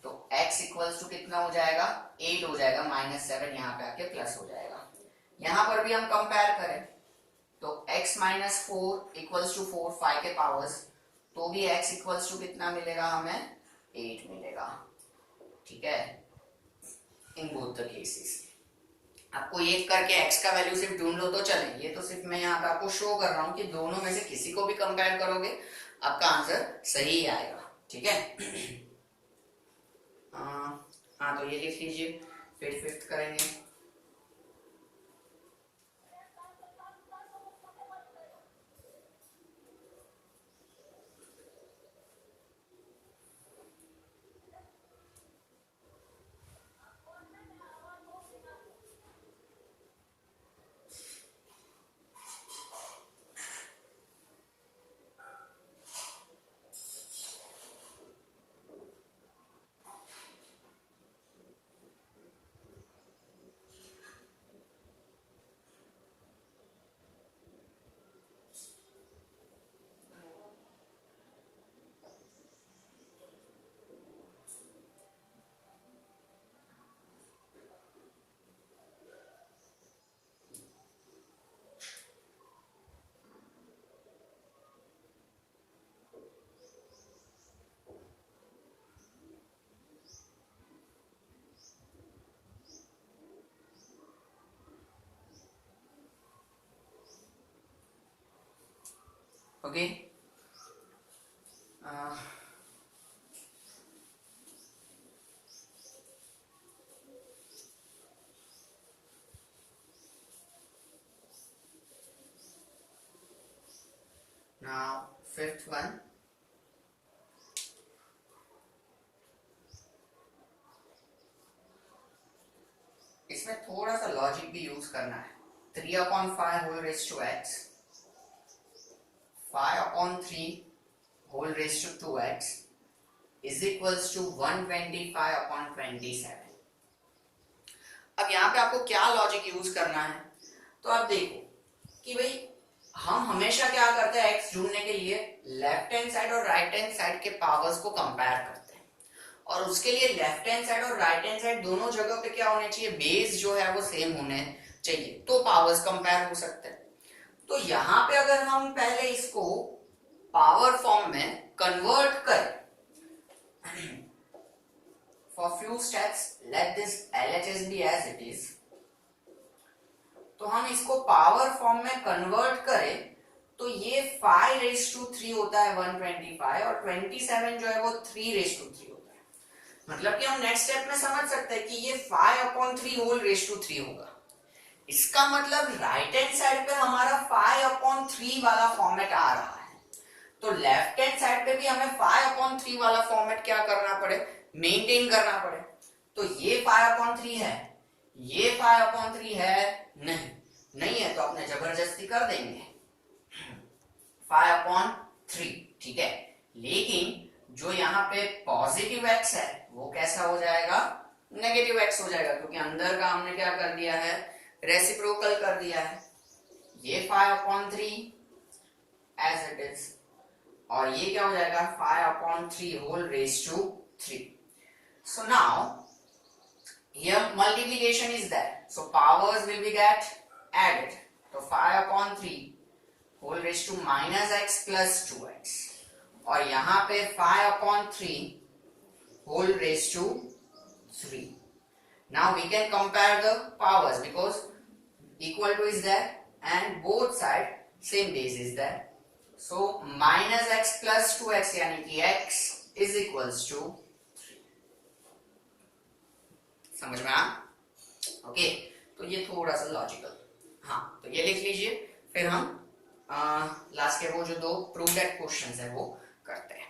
तो x इक्वल्स टू कितना हो जाएगा 8 हो जाएगा, -7 यहाँ पे आके प्लस हो जाएगा। यहाँ पर भी हम कंपेयर करें तो x minus 4 इक्वल्स टू 4, 5 के पावर्स, तो भी x इक्वल्स टू कितना मिलेगा हमें 8 मिलेगा, ठीक है। इन बोथ द केसेस आपको ये करके x का वैल्यू सिर्फ ढूंढ लो तो चले, ये तो सिर्फ मैं यहाँ पे आपको शो कर रहा हूँ कि दोनों में से किसी को भी कंपेयर करोगे आपका आंसर सही आएगा, ठीक है। हाँ तो ये लिख लीजिए, फिर फिफ्थ करेंगे। Okay. Now fifth one, इसमें थोड़ा सा लॉजिक भी यूज करना है। 3/5 whole raised to x, 5/3 whole raised to 2x is equals to 125/27। अब यहाँ पे आपको क्या लॉजिक यूज करना है, तो आप देखो कि भाई हम हमेशा क्या करते हैं, x ढूंढने के लिए लेफ्ट हैंड साइड और राइट हैंड साइड के पावर्स को कंपेयर करते हैं, और उसके लिए लेफ्ट हैंड साइड और राइट हैंड साइड दोनों जगह पे क्या होने चाहिए, बेस जो है वो सेम होने चाहिए तो पावर्स कंपेयर हो सकते हैं। तो यहां पे अगर हम पहले इसको पावर फॉर्म में कन्वर्ट करें, for few steps let this LHS be as it is, तो हम इसको पावर फॉर्म में कन्वर्ट करें तो ये 5⁻³ होता है 125 और 27 जो है वो 3⁻³ होता है। मतलब कि हम नेक्स्ट स्टेप में समझ सकते हैं कि ये 5/3 होल⁻³ होगा। इसका मतलब राइट हैंड साइड पे हमारा 5/3 वाला फॉर्मेट आ रहा है, तो लेफ्ट हैंड साइड पे भी हमें 5/3 वाला फॉर्मेट क्या करना पड़े, मेंटेन करना पड़े। तो ये 5/3 है, ये 5/3 है, नहीं है तो अपने जबरदस्ती कर देंगे 5/3, ठीक है। लेकिन जो यहाँ पे पॉजिटिव एक्स है वो कैसा हो जाएगा, नेगेटिव एक्स हो जाएगा, क्योंकि अंदर का हमने क्या कर दिया है, रेसिप्रोकल कर दिया है। ये 5/3 एज इट इज और ये क्या हो जाएगा 5/3 होल⁻³। So now here multiplication is there, so powers will be get added. So 5/3 whole⁻⁻x plus 2x और यहाँ पे 5/3 whole⁻3. Now we can compare the powers because equal to is there and both side same base is there. So -x plus 2x यानी कि x is equals to 3. समझ में आया? Okay, तो ये थोड़ा सा लॉजिकल, हाँ तो ये लिख लीजिए, फिर हम लास्ट के वो जो 2 प्रूव दैट क्वेश्चंस है वो करते हैं।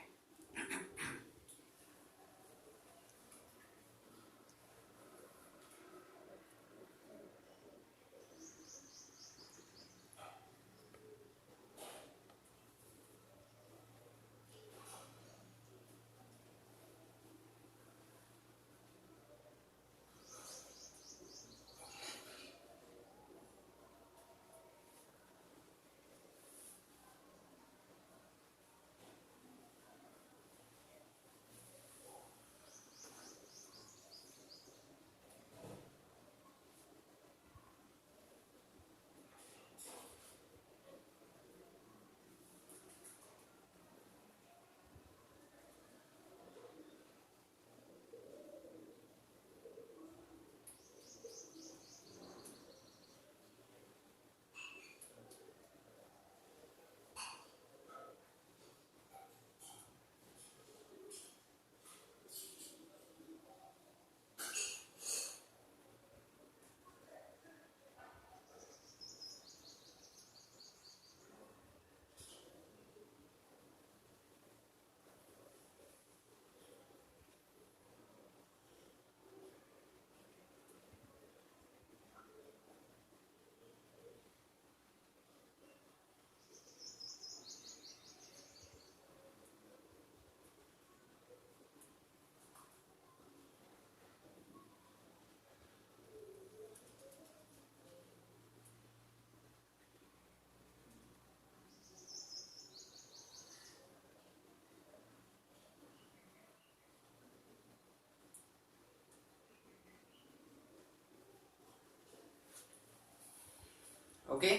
Okay,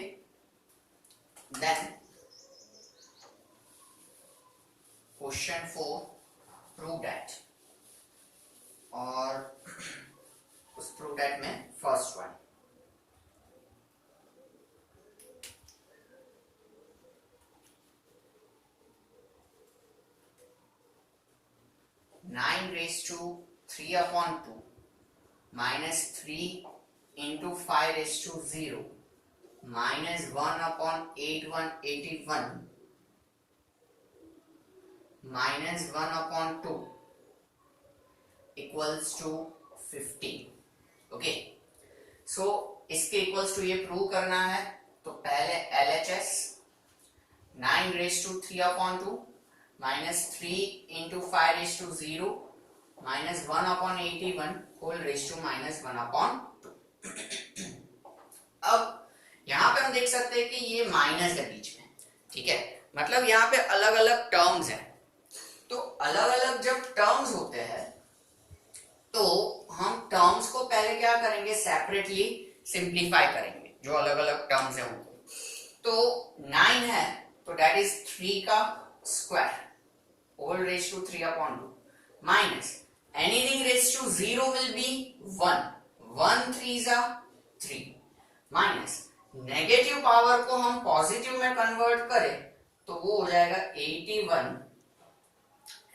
then question 4 prove that, और उस prove that में first one, (9⁻³ minus 3 into 5⁻0 minus 1/8181 minus 1/2 equals to 15. Okay, सो इसके इक्वल्स टू ये प्रूव करना है, तो पहले LHS 9⁻³ minus 3 into 5⁻0 minus 1/81 whole⁻⁻²। अब यहां पे हम देख सकते हैं कि ये माइनस है बीच में, ठीक है, मतलब यहां पे अलग अलग टर्म्स हैं। तो अलग अलग जब टर्म्स होते हैं तो हम टर्म्स को पहले क्या करेंगे, सेपरेटली सिंप्लीफाई करेंगे जो अलग अलग टर्म्स है उनको। तो 9 है तो दैट इज 3 का square whole raise to 3 upon 2 minus anything raise to 0 will be 1 1 3 जा 3 माइनस नेगेटिव पावर को हम पॉजिटिव में कन्वर्ट करें तो वो हो जाएगा 81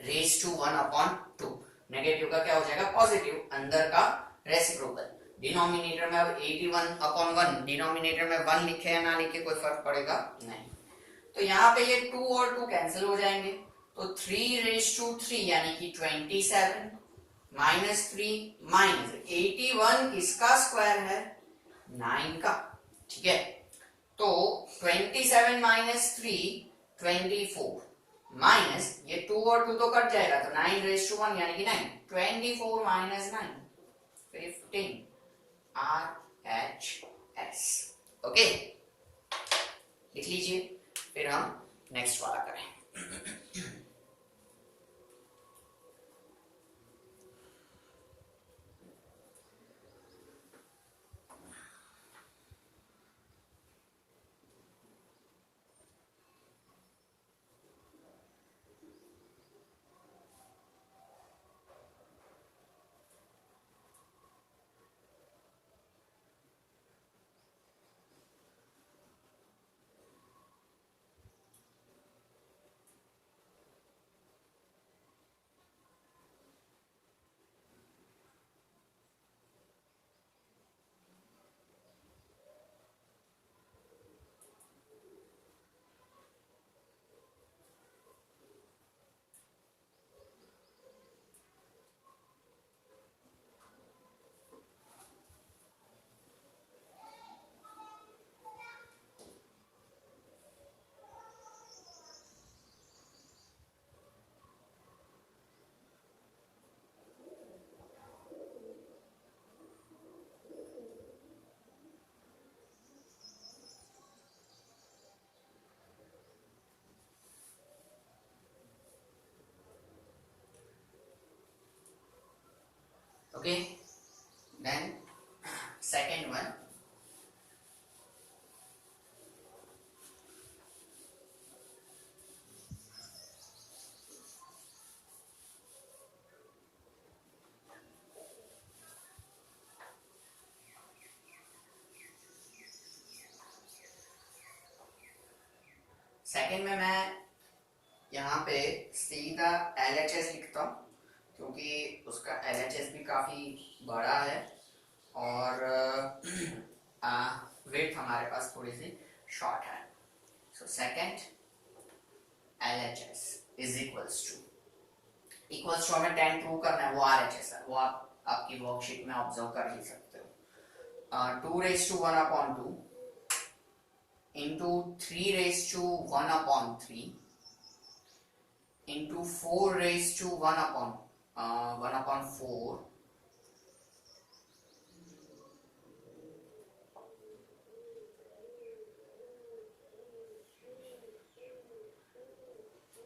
रेज टू 1 अपॉन 2। नेगेटिव का क्या हो जाएगा पॉजिटिव, अंदर का रेसिप्रोकल। डिनोमिनेटर में अब 81 अपॉन 1, डिनोमिनेटर में 1 लिखे या ना लिखे कोई फर्क पड़ेगा नहीं। तो यहाँ पे ये 2 और 2 कैंसिल हो जाएंगे तो 3 रेज टू 3 यानी कि 27 माइनस 3 माइनस 81 किसका स्क्वायर है 9 का, ठीक है। तो 27 माइनस 3 24 माइनस ये 2 और 2 तो कट जाएगा तो 9 रेज टू 1 यानी कि 9 24 माइनस 9 15 RHS। ओके लिख लीजिए, फिर हम नेक्स्ट वाला करें। Okay, then second one, second में मैं यहाँ पे सीधा LHS लिखता हूँ क्योंकि उसका LHS भी काफ़ी बड़ा है और विड्थ हमारे पास थोड़ी सी शॉर्ट है। So second LHS is equals to हमें 10 प्रूव करना है, वो RHS है, वो आप आपकी वर्कशीट में ऑब्जर्व कर ही सकते हो। 2 raise to 1 upon 2 into 3 raised to 1 upon 3 into 4 raised to 1 upon 4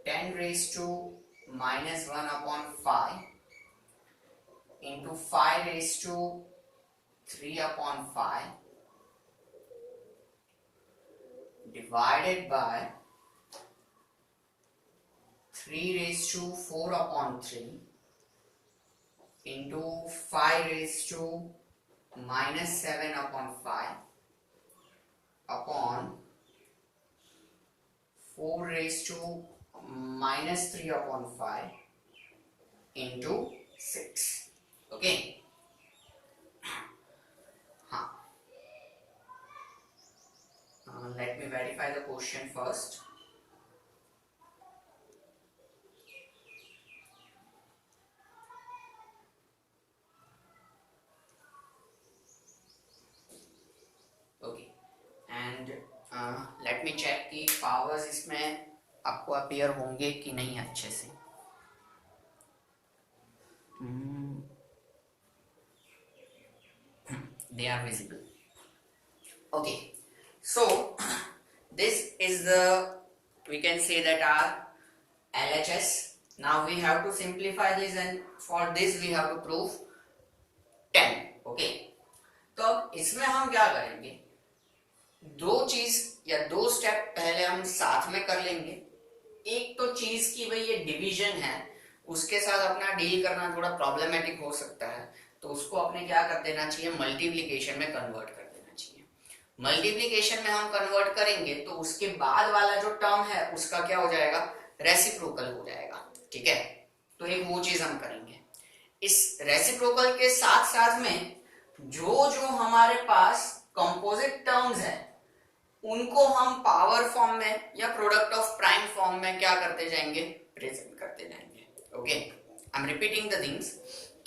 10 raised to minus 1 upon 5 into 5 raised to 3 upon 5 divided by 3 raised to 4 upon 3 into 5 raised to minus 7 upon 5 upon 4 raised to minus 3 upon 5 into 6. Okay. Let me verify the question first. Okay, and let me check कि powers इसमें आपको appear होंगे कि नहीं अच्छे से। They are visible. Okay. So this is the, we can say that our LHS. Now we have to simplify this and for this we have to prove 10. Okay. तो अब इसमें हम क्या करेंगे, दो चीज या दो स्टेप पहले हम साथ में कर लेंगे। एक तो चीज की भाई ये डिवीजन है, उसके साथ अपना डील करना थोड़ा प्रॉब्लमेटिक हो सकता है, तो उसको अपने क्या कर देना चाहिए, मल्टीप्लीकेशन में कन्वर्ट कर देना चाहिए। मल्टीप्लीकेशन में हम कन्वर्ट करेंगे तो उसके बाद वाला जो टर्म है उसका क्या हो जाएगा, रेसिप्रोकल हो जाएगा। ठीक है, तो एक वो चीज हम करेंगे। इस रेसिप्रोकल के साथ साथ में जो जो हमारे पास कंपोजिट टर्म्स है उनको हम पावर फॉर्म में या प्रोडक्ट ऑफ प्राइम फॉर्म में क्या करते जाएंगे, प्रेजेंट करते जाएंगे। Okay, I am repeating the things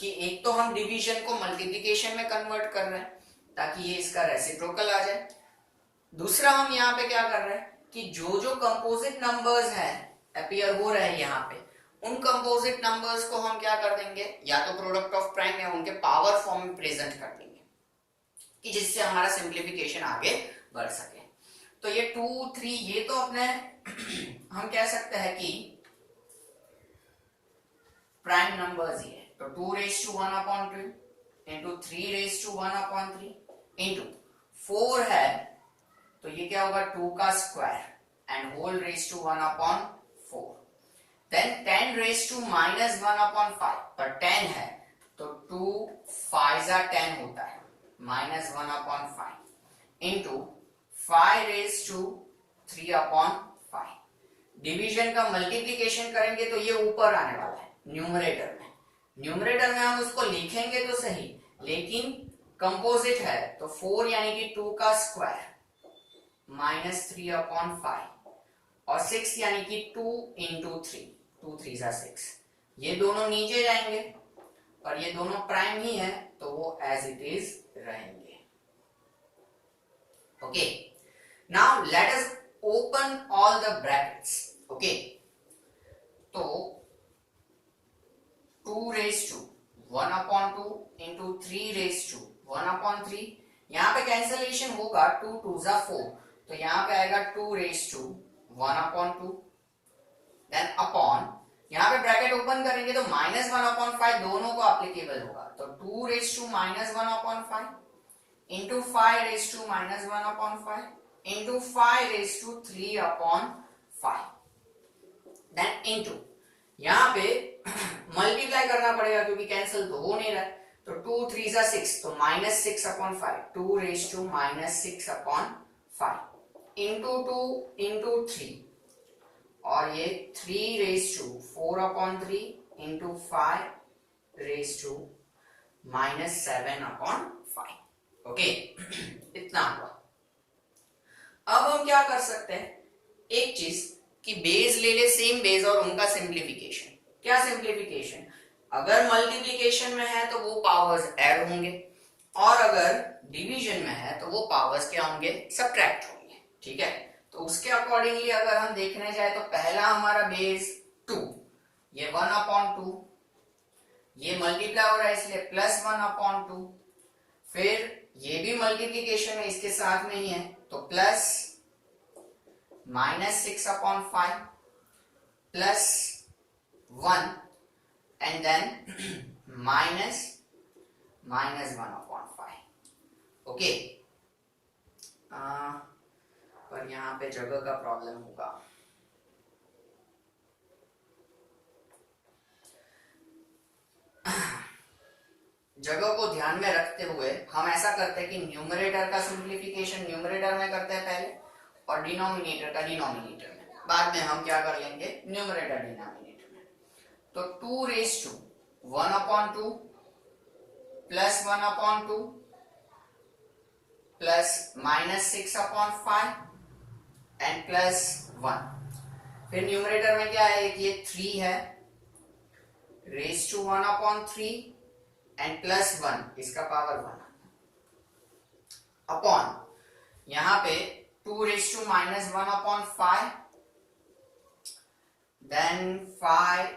कि एक तो हम डिवीजन को मल्टीप्लिकेशन में कन्वर्ट कर रहे हैं ताकि ये इसका रेसिप्रोकल आ जाए। दूसरा हम यहाँ पे क्या कर रहे हैं कि जो जो कंपोजिट नंबर्स है अपीयर हो रहे हैं यहाँ पे, उन कंपोजिट नंबर्स को हम क्या कर देंगे, या तो प्रोडक्ट ऑफ प्राइम या उनके पावर फॉर्म में प्रेजेंट कर देंगे कि जिससे हमारा सिंप्लीफिकेशन आगे बढ़ सके। तो ये 2, 3 ये तो अपने हम कह सकते हैं कि प्राइम नंबर्स ही है। तो 2 raise to 1/2 into 3 raise to 1/3 into 4 है तो ये क्या होगा 2 का square and whole raise to 1/4। Then 10 raise to -1/5 पर 10 है तो 2 5 10 होता है -1/5 इंटू 5 रेज टू 3/5। डिवीजन का मल्टीप्लिकेशन करेंगे तो ये ऊपर आने वाला है न्यूमरेटर में। न्यूमरेटर में हम उसको लिखेंगे तो सही, लेकिन कंपोजिट है तो 4 यानी कि 2 का स्क्वायर -3/5 और 6 यानी कि 2 इंटू 3, 2 3 6, ये दोनों नीचे जाएंगे और ये दोनों प्राइम ही है तो वो एज इट इज रहेंगे। Okay, now let us open all the brackets. Okay, तो 2 raise to 1/2 into 3 raise to 1/3, यहां पे कैंसलेशन होगा 2 2 4, तो यहां पे आएगा 2 रेज टू 1/2। देन अपॉन, यहां पे ब्रैकेट ओपन करेंगे तो -1/5 दोनों को एप्लीकेबल होगा, तो 2 raise to -1/5 into 5 raise to -1/5 into 5 raise to 3/5। Then into, यहां पे मल्टीप्लाई करना पड़ेगा क्योंकि कैंसिल तो हो नहीं रहा है, तो 2 3 6 तो -6/5, 2 रेज टू -6/5 इंटू 2 इंटू 3 और ये 3 raise to 4/3 into 5 raise to -7/5। Okay, इतना हुआ। अब हम क्या कर सकते हैं, एक चीज कि बेस ले ले सेम बेस और उनका सिंप्लीफिकेशन। क्या सिंप्लीफिकेशन, अगर मल्टीप्लिकेशन में है तो वो पावर्स ऐड होंगे और अगर डिवीजन में है तो वो पावर्स क्या होंगे, सब्ट्रैक्ट होंगे। ठीक है, तो उसके अकॉर्डिंगली अगर हम देखने जाए तो पहला हमारा बेस 2, ये 1/2, ये मल्टीप्लाई हो रहा है इसलिए +1/2, फिर ये भी मल्टीप्लिकेशन है इसके साथ में ही है तो plus -6/5 plus 1 and then -1/5। Okay, पर यहां पे जगह का प्रॉब्लम होगा। जगह को ध्यान में रखते हुए हम ऐसा करते हैं कि न्यूमरेटर का सिंप्लीफिकेशन न्यूमरेटर में करते हैं पहले और डिनोमिनेटर का डिनोमिनेटर में, बाद में हम क्या कर लेंगे न्यूमरेटर डिनोमिनेटर में। तो 2 raise to 1/2 plus 1/2 plus -6/5 and plus 1, फिर न्यूमरेटर में क्या है, ये 3 है रेज टू 1/3 एंड प्लस 1 इसका पावर 1 अपॉन यहां पे 2 रेज टू -1/5 देन 5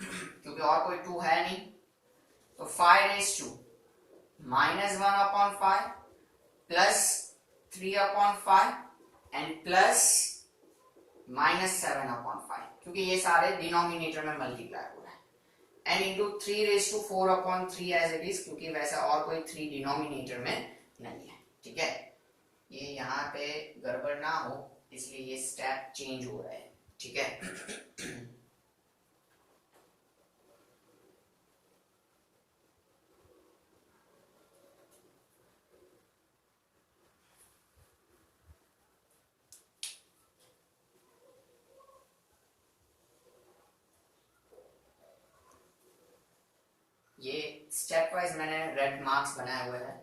क्योंकि और कोई 2 है नहीं तो 5 raise to -1/5 plus 3/5 and plus -7/5 क्योंकि ये सारे डिनोमिनेटर में मल्टीप्लाई हो रहा है and into 3 raise to 4/3 as it is क्योंकि वैसा और कोई 3 डिनोमिनेटर में नहीं है, ठीक है। ये यहाँ पे गड़बड़ ना हो इसलिए ये स्टेप चेंज हो रहा है, ठीक है। ये स्टेप वाइज मैंने रेड मार्क्स बनाए हुए हैं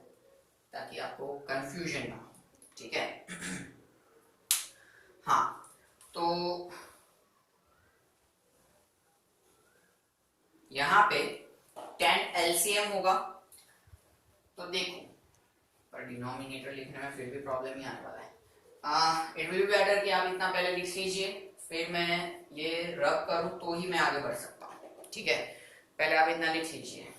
ताकि आपको कंफ्यूजन ना हो, ठीक है। हाँ, तो यहाँ पे 10 LCM होगा, तो देखो पर डिनोमिनेटर लिखने में फिर भी प्रॉब्लम ही आने वाला है। इट विल बी बेटर कि आप इतना पहले लिख लीजिए, फिर मैं ये रब करूं तो ही मैं आगे बढ़ सकता हूँ, ठीक है। पहले आप इतना लिख लीजिए।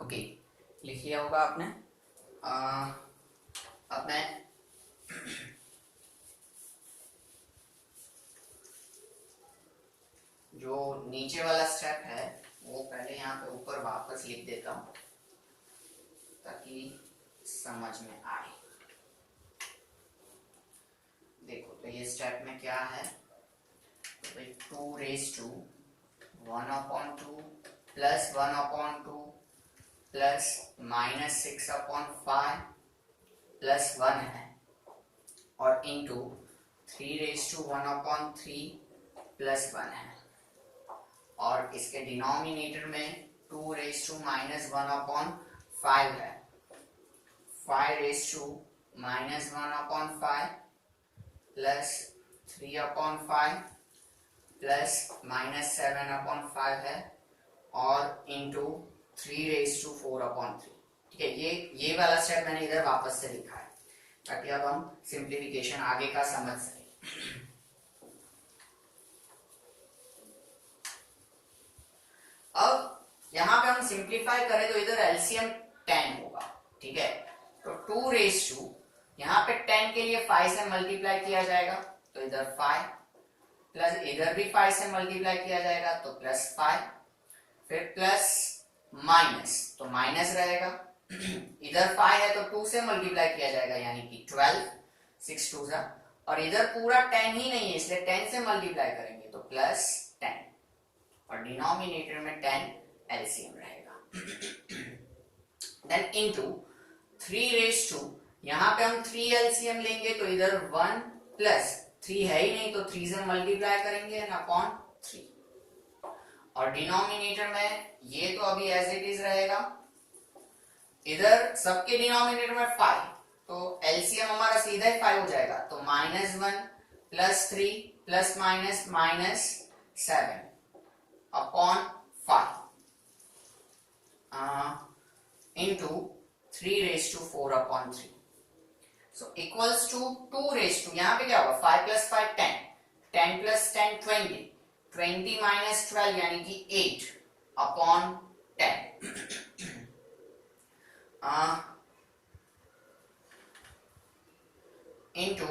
ओके, लिख लिया होगा आपने। अब मैं जो नीचे वाला स्टेप है वो पहले यहाँ पे ऊपर वापस लिख देता हूँ ताकि समझ में आए। देखो तो ये स्टेप में क्या है, तो भाई 2 raise to 1/2 plus 1/2 plus -6/5 plus 1 है, और इंटू 3 रेज टू 1/3 प्लस 1 है, और इसके डिनोमिनेटर में 2 रेज टू -1/5 है, 5 रेज टू -1/5 प्लस 3/5 प्लस -7/5 है, और इंटू 3 रेज टू 4/3, ठीक है। ये वाला स्टेप मैंने इधर वापस से लिखा है ताकि अब हम सिंप्लीफिकेशन आगे का समझ सकें। अब यहां पे हम सिंप्लीफाई करें तो इधर एलसीएम 10 होगा, ठीक है। तो 2 रेज टू यहाँ पे 10 के लिए 5 से मल्टीप्लाई किया जाएगा, तो इधर 5 प्लस इधर भी 5 से मल्टीप्लाई किया जाएगा तो प्लस 5, फिर प्लस माइनस तो माइनस रहेगा। इधर 5 है तो 2 से मल्टीप्लाई किया जाएगा यानी कि 12, 6 2 जा, और इधर पूरा 10 ही नहीं है इसलिए 10 से मल्टीप्लाई करेंगे तो प्लस 10, और डिनोमिनेटर में 10 एलसीएम रहेगा। देन इनटू 3 रेज टू, यहाँ पे हम 3 एलसीएम लेंगे तो इधर 1 प्लस 3 है ही नहीं तो 3 से मल्टीप्लाई करेंगे अपॉन 3, और डिनोमिनेटर में ये तो अभी एज इट इज रहेगा। इधर सबके डिनोमिनेटर में 5 तो एलसीएम हमारा सीधा ही 5 हो जाएगा, तो -1 plus 3 plus minus -7 upon 5 into 3 raised to 4/3, so equals to 2 raised to, यहाँ पे क्या होगा 5 plus 5 10, 10 plus 10 20, 20 minus 12 यानी कि 8 upon 10 into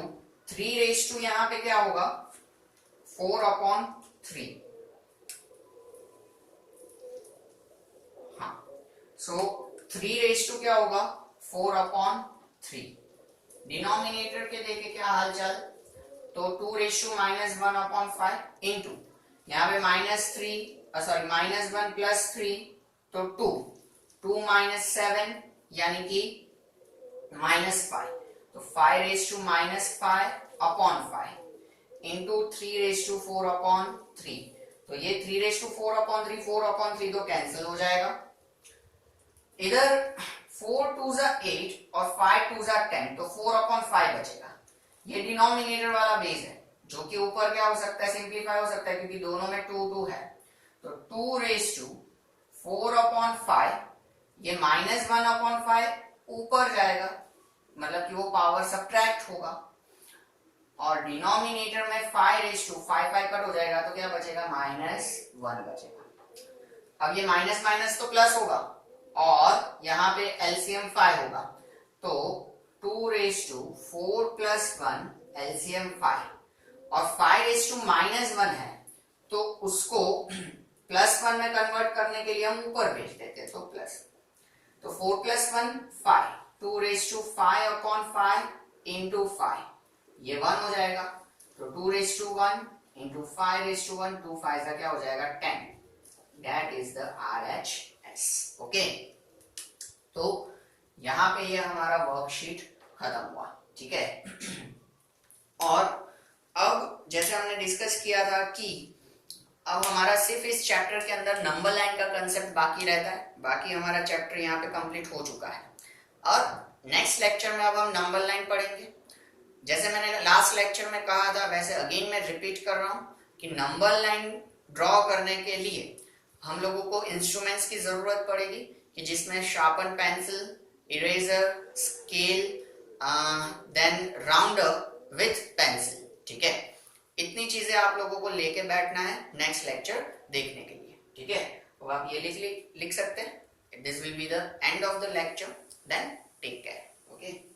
3 raised to यहाँ पे क्या होगा 4/3, 3। हाँ, सो 3 रेज टू क्या होगा 4/3। डिनोमिनेटर के देखे क्या हालचाल, तो 2 रेज टू -1/5 इंटू यहाँ पे -1 प्लस 3 तो 2 माइनस 7 यानी कि -5, तो 5 raise to -5/5 into 3 raise to 4/3। तो ये 3 रेज टू 4/3 4/3 तो कैंसिल हो जाएगा। इधर 4 2 8 और 5 2 10, तो 4/5 बचेगा। ये डिनोमिनेटर वाला बेस है, जो कि ऊपर क्या हो सकता है सिंप्लीफाई हो सकता है क्योंकि दोनों में 2 2 है। तो 2 रेज टू 4/5 ये -1/5 ऊपर जाएगा, मतलब कि वो पावर सब्ट्रैक्ट होगा। और डिनोमिनेटर में 5 रेज टू 5 कट हो जाएगा तो क्या बचेगा -1 बचेगा। अब ये माइनस माइनस तो प्लस होगा और यहाँ पे एलसीएम 5 होगा, तो 2 रेज टू 4 + 1 एलसीएम 5 और 5 रेज टू -1 है तो उसको +1 में कन्वर्ट करने के लिए हम ऊपर भेज देते हैं, तो प्लस, तो 4 + 1 5, 2 रेज टू 5/5 इंटू 5 ये 1 हो जाएगा, तो 2 raise to 1 into 5 raise to 1 2 5 का क्या हो जाएगा 10। That is the RHS। Okay, तो यहां पे ये हमारा वर्कशीट खत्म हुआ, ठीक है। और अब जैसे हमने डिस्कस किया था कि अब हमारा सिर्फ इस चैप्टर के अंदर नंबर लाइन का कंसेप्ट बाकी रहता है, बाकी हमारा चैप्टर यहाँ पे कंप्लीट हो चुका है। और नेक्स्ट लेक्चर में अब हम नंबर लाइन पढ़ेंगे। जैसे मैंने लास्ट लेक्चर में कहा था वैसे अगेन मैं रिपीट कर रहा हूँ कि नंबर लाइन ड्रॉ करने के लिए हम लोगों को इंस्ट्रूमेंट्स की जरूरत पड़ेगी कि जिसमें sharpen pencil, eraser, scale, then rounder with pencil, ठीक है। इतनी चीजें आप लोगों को लेके बैठना है नेक्स्ट लेक्चर देखने के लिए, ठीक है। तो आप ये लिख सकते हैं, this will be the end of the lecture, then take care, okay.